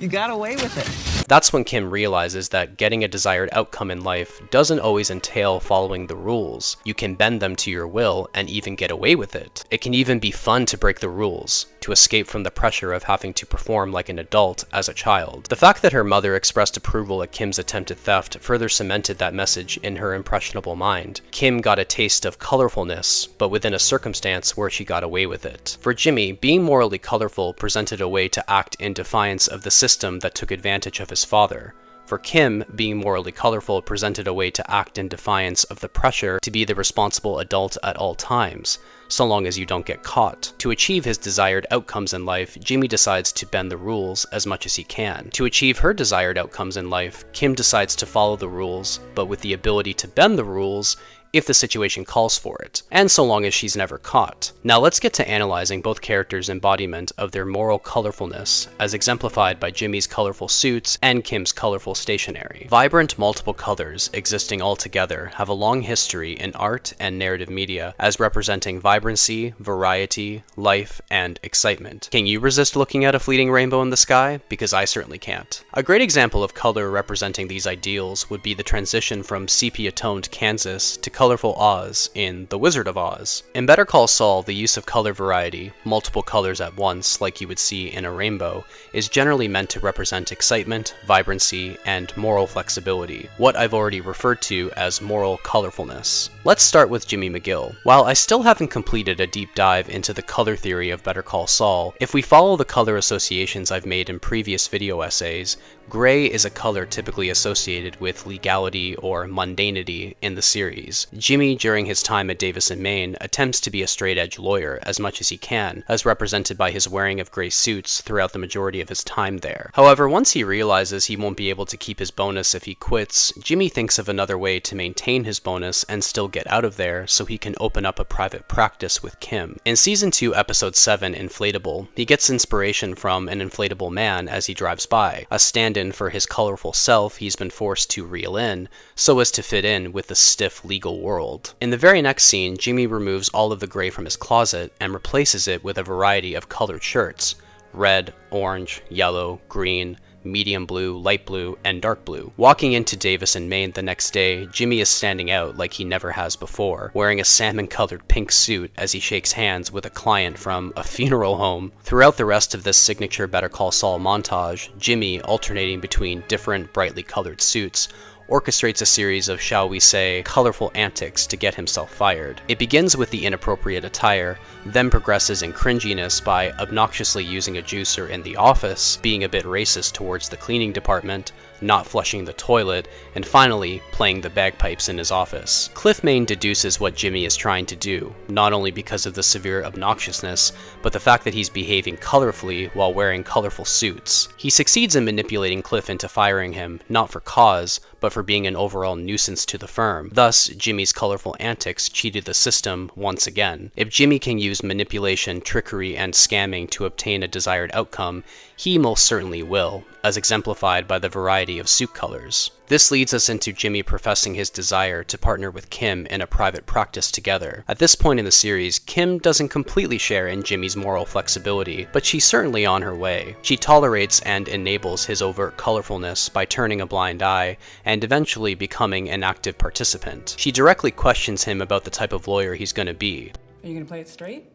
You got away with it." That's when Kim realizes that getting a desired outcome in life doesn't always entail following the rules. You can bend them to your will and even get away with it. It can even be fun to break the rules, to escape from the pressure of having to perform like an adult as a child. The fact that her mother expressed approval at Kim's attempted theft further cemented that message in her impressionable mind. Kim got a taste of colorfulness, but within a circumstance where she got away with it. For Jimmy, being morally colorful presented a way to act in defiance of the system that took advantage of his father. For Kim, being morally colorful presented a way to act in defiance of the pressure to be the responsible adult at all times, so long as you don't get caught. To achieve his desired outcomes in life, Jimmy decides to bend the rules as much as he can. To achieve her desired outcomes in life, Kim decides to follow the rules, but with the ability to bend the rules if the situation calls for it, and so long as she's never caught. Now let's get to analyzing both characters' embodiment of their moral colorfulness, as exemplified by Jimmy's colorful suits and Kim's colorful stationery. Vibrant multiple colors existing all together have a long history in art and narrative media as representing vibrancy, variety, life, and excitement. Can you resist looking at a fleeting rainbow in the sky? Because I certainly can't. A great example of color representing these ideals would be the transition from sepia-toned Kansas to colorful Oz in The Wizard of Oz. In Better Call Saul, the use of color variety, multiple colors at once like you would see in a rainbow, is generally meant to represent excitement, vibrancy, and moral flexibility, what I've already referred to as moral colorfulness. Let's start with Jimmy McGill. While I still haven't completed a deep dive into the color theory of Better Call Saul, if we follow the color associations I've made in previous video essays, gray is a color typically associated with legality or mundanity in the series. Jimmy, during his time at Davis and Maine, attempts to be a straight-edge lawyer as much as he can, as represented by his wearing of gray suits throughout the majority of his time there. However, once he realizes he won't be able to keep his bonus if he quits, Jimmy thinks of another way to maintain his bonus and still get out of there so he can open up a private practice with Kim. In Season 2, Episode 7, Inflatable, he gets inspiration from an inflatable man as he drives by, a stand-in for his colorful self he's been forced to reel in, so as to fit in with the stiff legal world. In the very next scene, Jimmy removes all of the gray from his closet and replaces it with a variety of colored shirts: red, orange, yellow, green, medium blue, light blue, and dark blue. Walking into Davis and Maine the next day, Jimmy is standing out like he never has before, wearing a salmon-colored pink suit as he shakes hands with a client from a funeral home. Throughout the rest of this signature Better Call Saul montage, Jimmy, alternating between different brightly colored suits, orchestrates a series of, shall we say, colorful antics to get himself fired. It begins with the inappropriate attire, then progresses in cringiness by obnoxiously using a juicer in the office, being a bit racist towards the cleaning department, not flushing the toilet, and finally playing the bagpipes in his office. Cliff Main deduces what Jimmy is trying to do, not only because of the severe obnoxiousness, but the fact that he's behaving colorfully while wearing colorful suits. He succeeds in manipulating Cliff into firing him, not for cause, but for being an overall nuisance to the firm. Thus, Jimmy's colorful antics cheated the system once again. If Jimmy can use manipulation, trickery, and scamming to obtain a desired outcome, he most certainly will, as exemplified by the variety of suit colors. This leads us into Jimmy professing his desire to partner with Kim in a private practice together. At this point in the series, Kim doesn't completely share in Jimmy's moral flexibility, but she's certainly on her way. She tolerates and enables his overt colorfulness by turning a blind eye and eventually becoming an active participant. She directly questions him about the type of lawyer he's going to be. Are you gonna play it straight?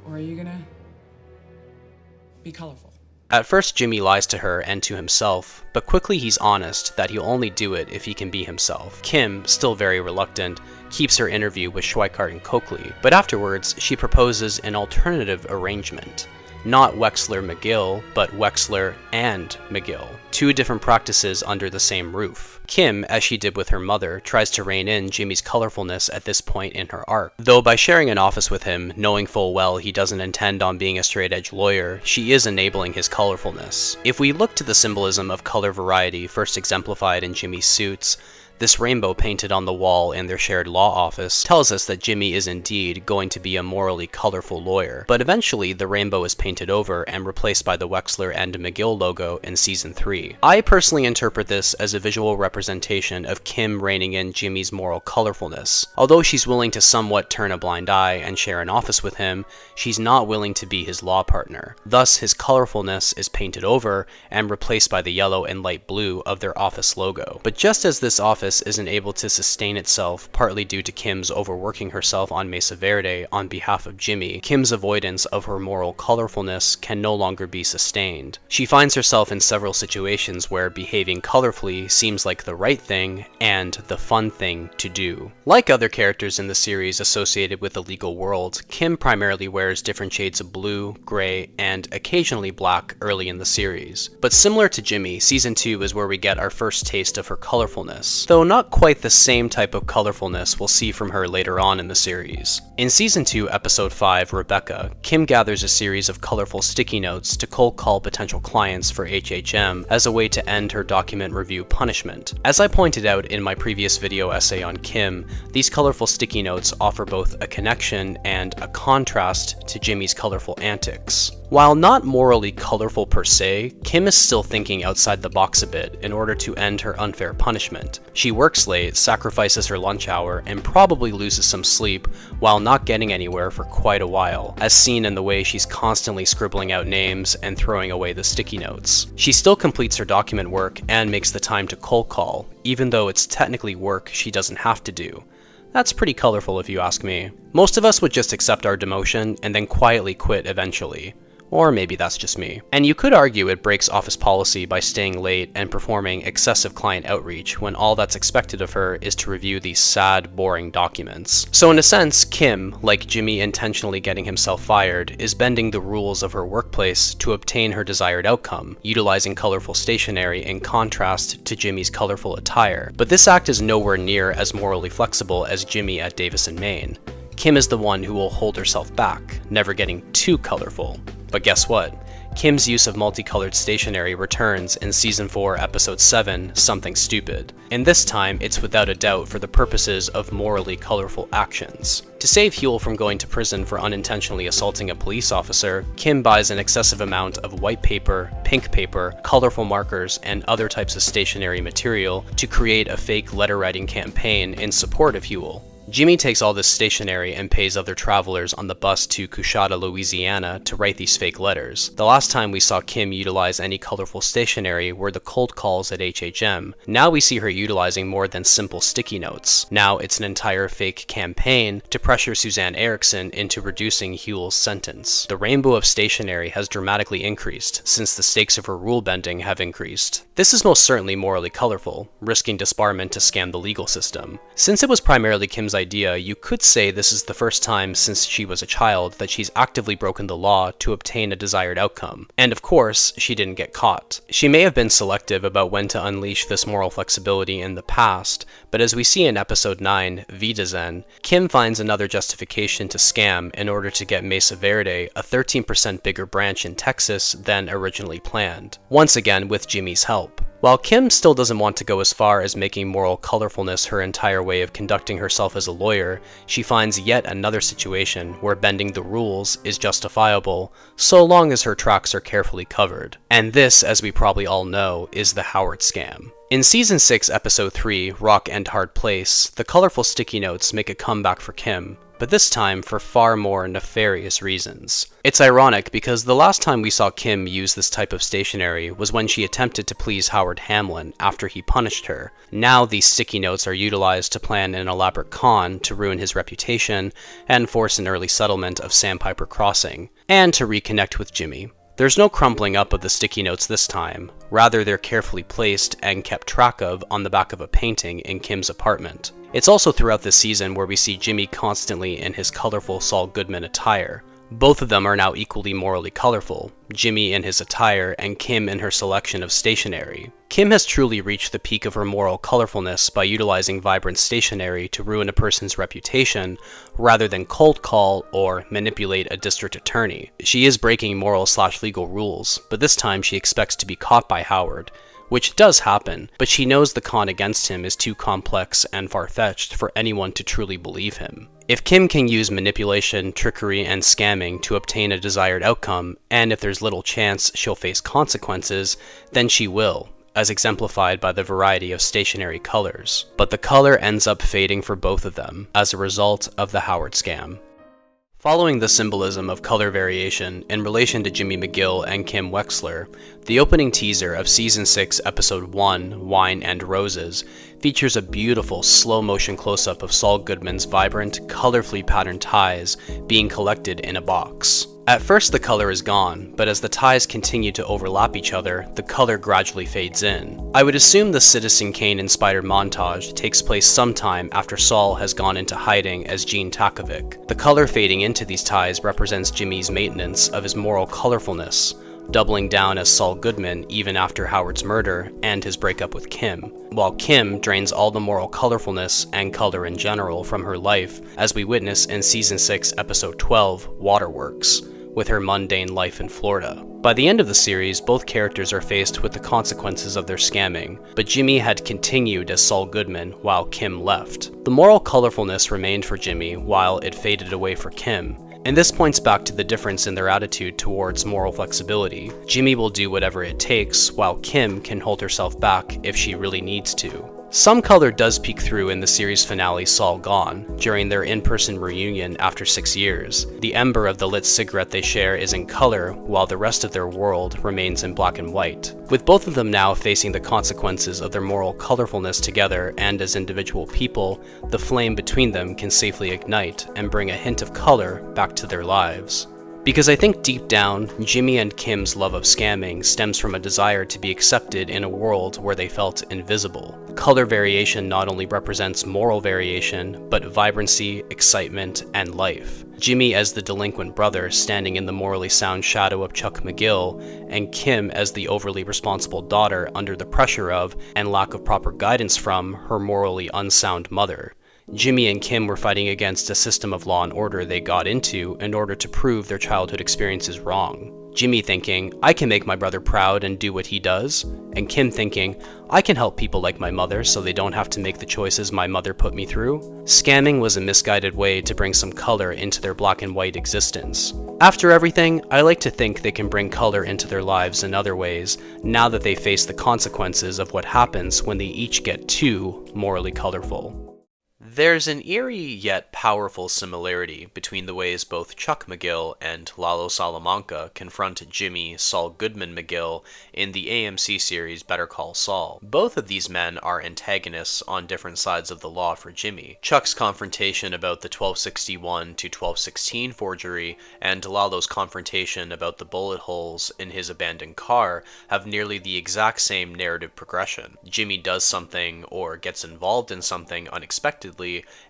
Or are you gonna be colorful? At first, Jimmy lies to her and to himself, but quickly he's honest that he'll only do it if he can be himself. Kim, still very reluctant, keeps her interview with Schweikart and Coakley, but afterwards she proposes an alternative arrangement. Not Wexler McGill, but Wexler and McGill. Two different practices under the same roof. Kim, as she did with her mother, tries to rein in Jimmy's colorfulness at this point in her arc. Though by sharing an office with him, knowing full well he doesn't intend on being a straight-edge lawyer, she is enabling his colorfulness. If we look to the symbolism of color variety first exemplified in Jimmy's suits, this rainbow painted on the wall in their shared law office tells us that Jimmy is indeed going to be a morally colorful lawyer, but eventually the rainbow is painted over and replaced by the Wexler and McGill logo in Season 3. I personally interpret this as a visual representation of Kim reining in Jimmy's moral colorfulness. Although she's willing to somewhat turn a blind eye and share an office with him, she's not willing to be his law partner. Thus, his colorfulness is painted over and replaced by the yellow and light blue of their office logo. But just as this office isn't able to sustain itself, partly due to Kim's overworking herself on Mesa Verde on behalf of Jimmy, Kim's avoidance of her moral colorfulness can no longer be sustained. She finds herself in several situations where behaving colorfully seems like the right thing and the fun thing to do. Like other characters in the series associated with the legal world, Kim primarily wears different shades of blue, gray, and occasionally black early in the series. But similar to Jimmy, Season 2 is where we get our first taste of her colorfulness, though not quite the same type of colorfulness we'll see from her later on in the series. In Season 2, Episode 5, Rebecca, Kim gathers a series of colorful sticky notes to cold call potential clients for HHM as a way to end her document review punishment. As I pointed out in my previous video essay on Kim, these colorful sticky notes offer both a connection and a contrast to Jimmy's colorful antics. While not morally colorful per se, Kim is still thinking outside the box a bit in order to end her unfair punishment. She works late, sacrifices her lunch hour, and probably loses some sleep while not getting anywhere for quite a while, as seen in the way she's constantly scribbling out names and throwing away the sticky notes. She still completes her document work and makes the time to cold call, even though it's technically work she doesn't have to do. That's pretty colorful if you ask me. Most of us would just accept our demotion and then quietly quit eventually. Or maybe that's just me. And you could argue it breaks office policy by staying late and performing excessive client outreach when all that's expected of her is to review these sad, boring documents. So in a sense, Kim, like Jimmy intentionally getting himself fired, is bending the rules of her workplace to obtain her desired outcome, utilizing colorful stationery in contrast to Jimmy's colorful attire. But this act is nowhere near as morally flexible as Jimmy at Davis and Maine. Kim is the one who will hold herself back, never getting too colorful. But guess what? Kim's use of multicolored stationery returns in Season 4, Episode 7, Something Stupid. And this time, it's without a doubt for the purposes of morally colorful actions. To save Huel from going to prison for unintentionally assaulting a police officer, Kim buys an excessive amount of white paper, pink paper, colorful markers, and other types of stationery material to create a fake letter-writing campaign in support of Huel. Jimmy takes all this stationery and pays other travelers on the bus to Coushatta, Louisiana to write these fake letters. The last time we saw Kim utilize any colorful stationery were the cold calls at HHM. Now we see her utilizing more than simple sticky notes. Now it's an entire fake campaign to pressure Suzanne Erickson into reducing Huell's sentence. The rainbow of stationery has dramatically increased since the stakes of her rule bending have increased. This is most certainly morally colorful, risking disbarment to scam the legal system. Since it was primarily Kim's idea, you could say this is the first time since she was a child that she's actively broken the law to obtain a desired outcome. And of course, she didn't get caught. She may have been selective about when to unleash this moral flexibility in the past, but as we see in episode 9, Vidazen, Kim finds another justification to scam in order to get Mesa Verde a 13% bigger branch in Texas than originally planned, once again with Jimmy's help. While Kim still doesn't want to go as far as making moral colorfulness her entire way of conducting herself as a lawyer, she finds yet another situation where bending the rules is justifiable, so long as her tracks are carefully covered. And this, as we probably all know, is the Howard scam. In Season 6, Episode 3, Rock and Hard Place, the colorful sticky notes make a comeback for Kim, but this time for far more nefarious reasons. It's ironic because the last time we saw Kim use this type of stationery was when she attempted to please Howard Hamlin after he punished her. Now these sticky notes are utilized to plan an elaborate con to ruin his reputation and force an early settlement of Sandpiper Crossing, and to reconnect with Jimmy. There's no crumpling up of the sticky notes this time, rather they're carefully placed and kept track of on the back of a painting in Kim's apartment. It's also throughout this season where we see Jimmy constantly in his colorful Saul Goodman attire. Both of them are now equally morally colorful, Jimmy in his attire and Kim in her selection of stationery. Kim has truly reached the peak of her moral colorfulness by utilizing vibrant stationery to ruin a person's reputation rather than cold call or manipulate a district attorney. She is breaking moral/legal rules, but this time she expects to be caught by Howard, which does happen, but she knows the con against him is too complex and far-fetched for anyone to truly believe him. If Kim can use manipulation, trickery, and scamming to obtain a desired outcome, and if there's little chance she'll face consequences, then she will, as exemplified by the variety of stationary colors. But the color ends up fading for both of them as a result of the Howard scam. Following the symbolism of color variation in relation to Jimmy McGill and Kim Wexler, the opening teaser of Season 6, Episode 1, Wine and Roses, features a beautiful slow-motion close-up of Saul Goodman's vibrant, colorfully patterned ties being collected in a box. At first the color is gone, but as the ties continue to overlap each other, the color gradually fades in. I would assume the Citizen Kane-inspired montage takes place sometime after Saul has gone into hiding as Gene Takovic. The color fading into these ties represents Jimmy's maintenance of his moral colorfulness, doubling down as Saul Goodman even after Howard's murder and his breakup with Kim, while Kim drains all the moral colorfulness and color in general from her life, as we witness in Season 6, Episode 12, Waterworks, with her mundane life in Florida. By the end of the series, both characters are faced with the consequences of their scamming, but Jimmy had continued as Saul Goodman while Kim left. The moral colorfulness remained for Jimmy while it faded away for Kim, and this points back to the difference in their attitude towards moral flexibility. Jimmy will do whatever it takes, while Kim can hold herself back if she really needs to. Some color does peek through in the series finale Saul Gone, during their in-person reunion after 6 years. The ember of the lit cigarette they share is in color, while the rest of their world remains in black and white. With both of them now facing the consequences of their moral colorfulness together and as individual people, the flame between them can safely ignite and bring a hint of color back to their lives. Because I think deep down, Jimmy and Kim's love of scamming stems from a desire to be accepted in a world where they felt invisible. Color variation not only represents moral variation, but vibrancy, excitement, and life. Jimmy as the delinquent brother standing in the morally sound shadow of Chuck McGill, and Kim as the overly responsible daughter under the pressure of, and lack of proper guidance from, her morally unsound mother. Jimmy and Kim were fighting against a system of law and order they got into in order to prove their childhood experiences wrong. Jimmy thinking, I can make my brother proud and do what he does, and Kim thinking, I can help people like my mother so they don't have to make the choices my mother put me through. Scamming was a misguided way to bring some color into their black and white existence. After everything, I like to think they can bring color into their lives in other ways, now that they face the consequences of what happens when they each get too morally colorful. There's an eerie yet powerful similarity between the ways both Chuck McGill and Lalo Salamanca confront Jimmy Saul Goodman McGill in the AMC series Better Call Saul. Both of these men are antagonists on different sides of the law for Jimmy. Chuck's confrontation about the 1261 to 1216 forgery and Lalo's confrontation about the bullet holes in his abandoned car have nearly the exact same narrative progression. Jimmy does something or gets involved in something unexpectedly,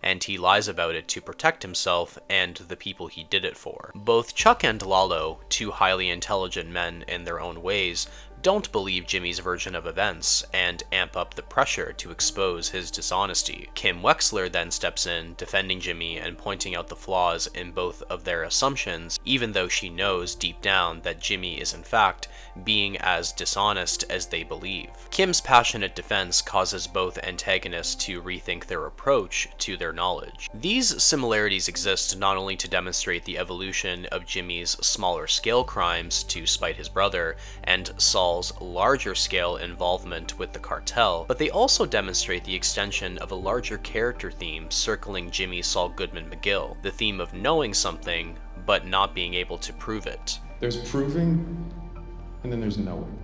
and he lies about it to protect himself and the people he did it for. Both Chuck and Lalo, two highly intelligent men in their own ways, don't believe Jimmy's version of events and amp up the pressure to expose his dishonesty. Kim Wexler then steps in, defending Jimmy and pointing out the flaws in both of their assumptions, even though she knows deep down that Jimmy is in fact being as dishonest as they believe. Kim's passionate defense causes both antagonists to rethink their approach to their knowledge. These similarities exist not only to demonstrate the evolution of Jimmy's smaller scale crimes to spite his brother and Saul's larger scale involvement with the cartel, but they also demonstrate the extension of a larger character theme circling Jimmy Saul Goodman McGill, the theme of knowing something but not being able to prove it. There's proving, and then there's knowing.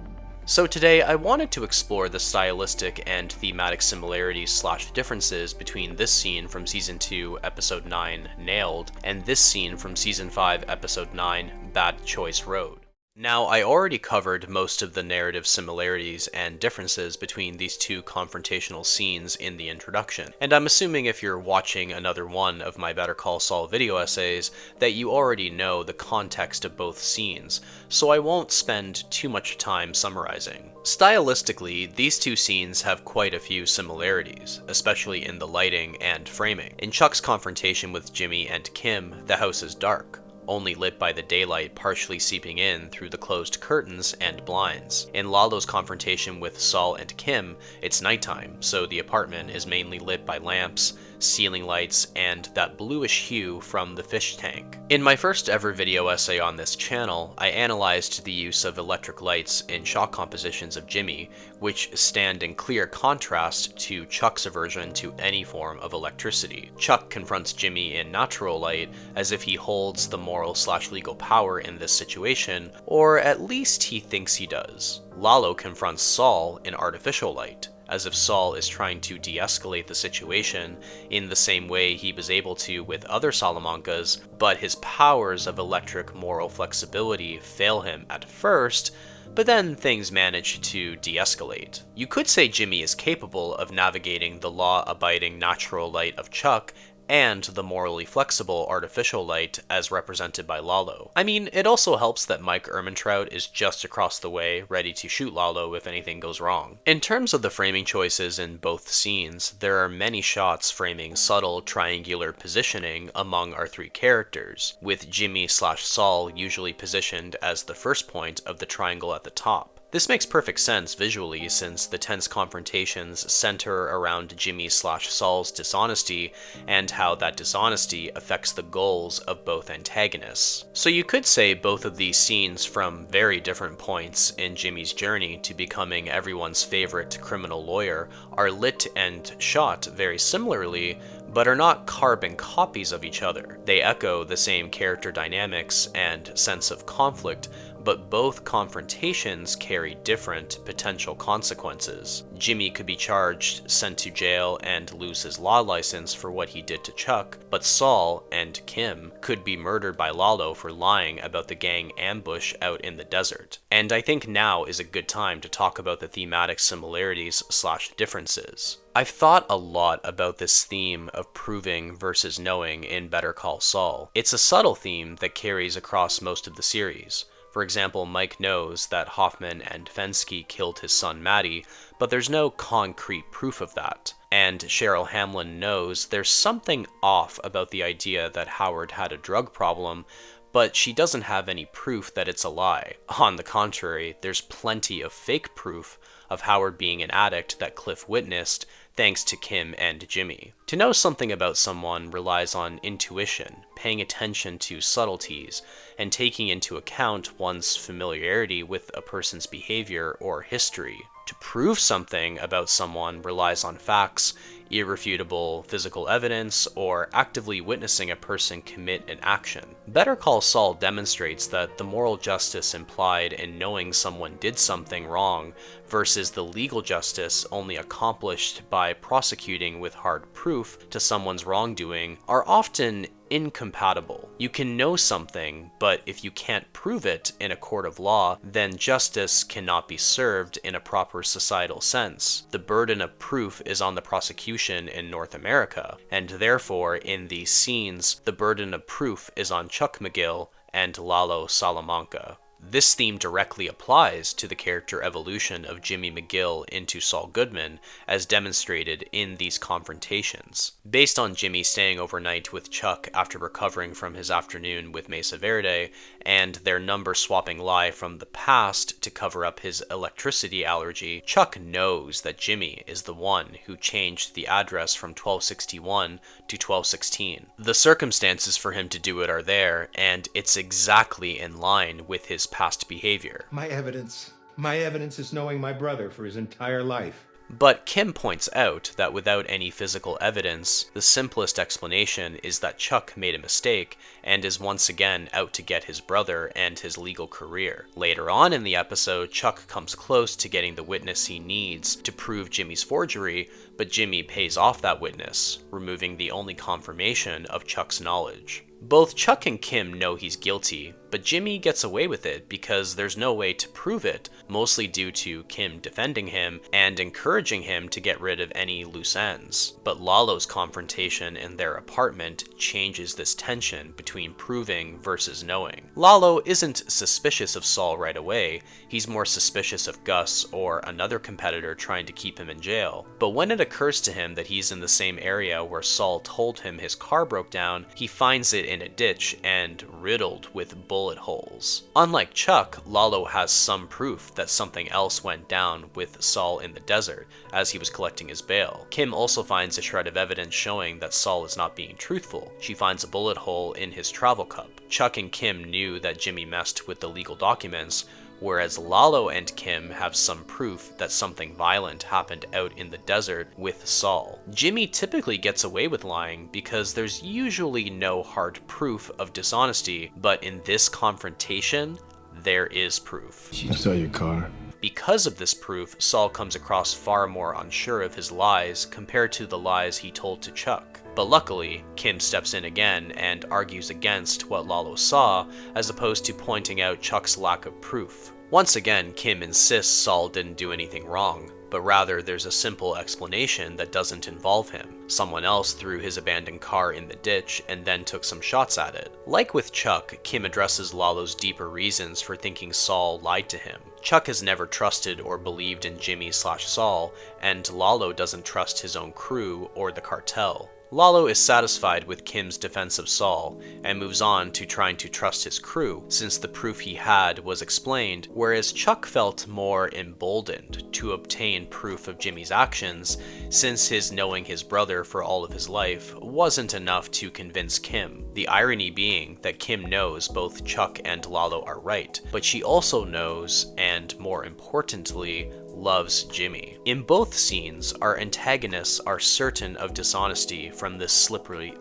So today I wanted to explore the stylistic and thematic similarities / differences between this scene from Season 2, Episode 9, Nailed, and this scene from Season 5, Episode 9, Bad Choice Road. Now, I already covered most of the narrative similarities and differences between these two confrontational scenes in the introduction, and I'm assuming if you're watching another one of my Better Call Saul video essays that you already know the context of both scenes, so I won't spend too much time summarizing. Stylistically, these two scenes have quite a few similarities, especially in the lighting and framing. In Chuck's confrontation with Jimmy and Kim, the house is dark, only lit by the daylight partially seeping in through the closed curtains and blinds. In Lalo's confrontation with Saul and Kim, it's nighttime, so the apartment is mainly lit by lamps, ceiling lights, and that bluish hue from the fish tank. In my first ever video essay on this channel, I analyzed the use of electric lights in shot compositions of Jimmy, which stand in clear contrast to Chuck's aversion to any form of electricity. Chuck confronts Jimmy in natural light as if he holds the moral / legal power in this situation, or at least he thinks he does. Lalo confronts Saul in artificial light, as if Saul is trying to de-escalate the situation in the same way he was able to with other Salamancas, but his powers of electric moral flexibility fail him at first, but then things manage to de-escalate. You could say Jimmy is capable of navigating the law-abiding natural light of Chuck and the morally flexible artificial light as represented by Lalo. I mean, it also helps that Mike Ehrmantraut is just across the way, ready to shoot Lalo if anything goes wrong. In terms of the framing choices in both scenes, there are many shots framing subtle triangular positioning among our three characters, with Jimmy / Saul usually positioned as the first point of the triangle at the top. This makes perfect sense visually since the tense confrontations center around Jimmy / Saul's dishonesty and how that dishonesty affects the goals of both antagonists. So you could say both of these scenes from very different points in Jimmy's journey to becoming everyone's favorite criminal lawyer are lit and shot very similarly, but are not carbon copies of each other. They echo the same character dynamics and sense of conflict, but both confrontations carry different potential consequences. Jimmy could be charged, sent to jail, and lose his law license for what he did to Chuck, but Saul and Kim could be murdered by Lalo for lying about the gang ambush out in the desert. And I think now is a good time to talk about the thematic similarities / differences. I've thought a lot about this theme of proving versus knowing in Better Call Saul. It's a subtle theme that carries across most of the series. For example, Mike knows that Hoffman and Fensky killed his son Matty, but there's no concrete proof of that. And Cheryl Hamlin knows there's something off about the idea that Howard had a drug problem, but she doesn't have any proof that it's a lie. On the contrary, there's plenty of fake proof of Howard being an addict that Cliff witnessed, thanks to Kim and Jimmy. To know something about someone relies on intuition, paying attention to subtleties, and taking into account one's familiarity with a person's behavior or history. To prove something about someone relies on facts, irrefutable physical evidence, or actively witnessing a person commit an action. Better Call Saul demonstrates that the moral justice implied in knowing someone did something wrong versus the legal justice only accomplished by prosecuting with hard proof to someone's wrongdoing are often incompatible. You can know something, but if you can't prove it in a court of law, then justice cannot be served in a proper societal sense. The burden of proof is on the prosecution in North America, and therefore in these scenes, the burden of proof is on Chuck McGill and Lalo Salamanca. This theme directly applies to the character evolution of Jimmy McGill into Saul Goodman, as demonstrated in these confrontations. Based on Jimmy staying overnight with Chuck after recovering from his afternoon with Mesa Verde, and their number-swapping lie from the past to cover up his electricity allergy, Chuck knows that Jimmy is the one who changed the address from 1261 to 1216. The circumstances for him to do it are there, and it's exactly in line with his past behavior. My evidence is knowing my brother for his entire life. But Kim points out that without any physical evidence, the simplest explanation is that Chuck made a mistake and is once again out to get his brother and his legal career. Later on in the episode, Chuck comes close to getting the witness he needs to prove Jimmy's forgery, but Jimmy pays off that witness, removing the only confirmation of Chuck's knowledge. Both Chuck and Kim know he's guilty, but Jimmy gets away with it because there's no way to prove it, mostly due to Kim defending him and encouraging him to get rid of any loose ends. But Lalo's confrontation in their apartment changes this tension between proving versus knowing. Lalo isn't suspicious of Saul right away, he's more suspicious of Gus or another competitor trying to keep him in jail. But when it occurs to him that he's in the same area where Saul told him his car broke down, he finds it in a ditch and riddled with bullet holes. Unlike Chuck, Lalo has some proof that something else went down with Saul in the desert as he was collecting his bail. Kim also finds a shred of evidence showing that Saul is not being truthful. She finds a bullet hole in his travel cup. Chuck and Kim knew that Jimmy messed with the legal documents, whereas Lalo and Kim have some proof that something violent happened out in the desert with Saul. Jimmy typically gets away with lying because there's usually no hard proof of dishonesty, but in this confrontation, there is proof. I saw your car. Because of this proof, Saul comes across far more unsure of his lies compared to the lies he told to Chuck. But luckily, Kim steps in again and argues against what Lalo saw, as opposed to pointing out Chuck's lack of proof. Once again, Kim insists Saul didn't do anything wrong, but rather there's a simple explanation that doesn't involve him. Someone else threw his abandoned car in the ditch and then took some shots at it. Like with Chuck, Kim addresses Lalo's deeper reasons for thinking Saul lied to him. Chuck has never trusted or believed in Jimmy/Saul, and Lalo doesn't trust his own crew or the cartel. Lalo is satisfied with Kim's defense of Saul, and moves on to trying to trust his crew, since the proof he had was explained, whereas Chuck felt more emboldened to obtain proof of Jimmy's actions, since his knowing his brother for all of his life wasn't enough to convince Kim. The irony being that Kim knows both Chuck and Lalo are right, but she also knows, and more importantly, loves Jimmy. In both scenes, our antagonists are certain of dishonesty from this slippery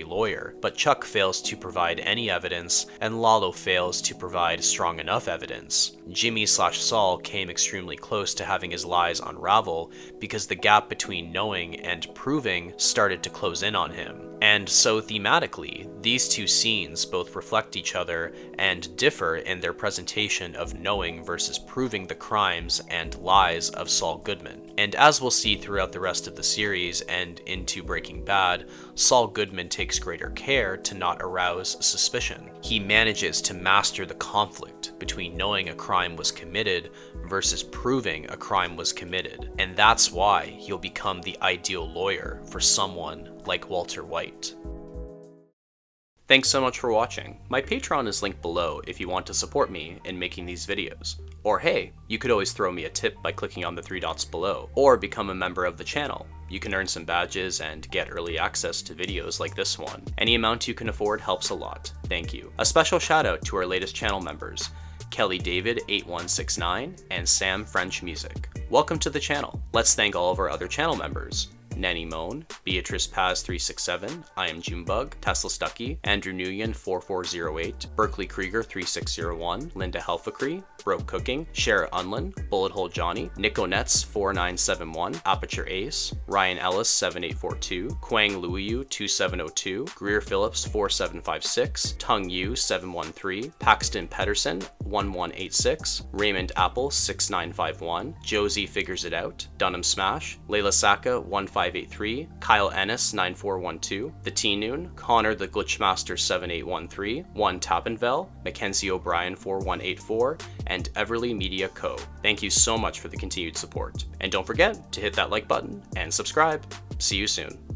lawyer, but Chuck fails to provide any evidence, and Lalo fails to provide strong enough evidence. Jimmy/Saul came extremely close to having his lies unravel because the gap between knowing and proving started to close in on him. And so thematically, these two scenes both reflect each other and differ in their presentation of knowing versus proving the crimes and lies of Saul Goodman. And as we'll see throughout the rest of the series and into Breaking Bad, Saul Goodman takes greater care to not arouse suspicion. He manages to master the conflict between knowing a crime was committed versus proving a crime was committed. And that's why he'll become the ideal lawyer for someone like Walter White. Thanks so much for watching. My Patreon is linked below if you want to support me in making these videos. Or hey, you could always throw me a tip by clicking on the 3 dots below, or become a member of the channel. You can earn some badges and get early access to videos like this one. Any amount you can afford helps a lot. Thank you. A special shout out to our latest channel members: Kelly David 8169, and Sam French Music. Welcome to the channel. Let's thank all of our other channel members. Nanny Moan, Beatrice Paz 367, I Am Junebug, Tesla Stucky, Andrew Nguyen 4408, Berkeley Krieger 3601, Linda Helfacree, Broke Cooking, Shara Unlin, Bullet Hole Johnny, Nico Nets 4971, Aperture Ace, Ryan Ellis 7842, Quang Luiyu 2702, Greer Phillips 4756, Tung Yu 713, Paxton Pedersen 1186, Raymond Apple 6951, Josie Figures It Out, Dunham Smash, Layla Saka 1583, Kyle Ennis 9412, The T-Noon, Connor the Glitchmaster 7813, One Tappenvel, Mackenzie O'Brien 4184, and Everly Media Co. Thank you so much for the continued support. And don't forget to hit that like button and subscribe. See you soon.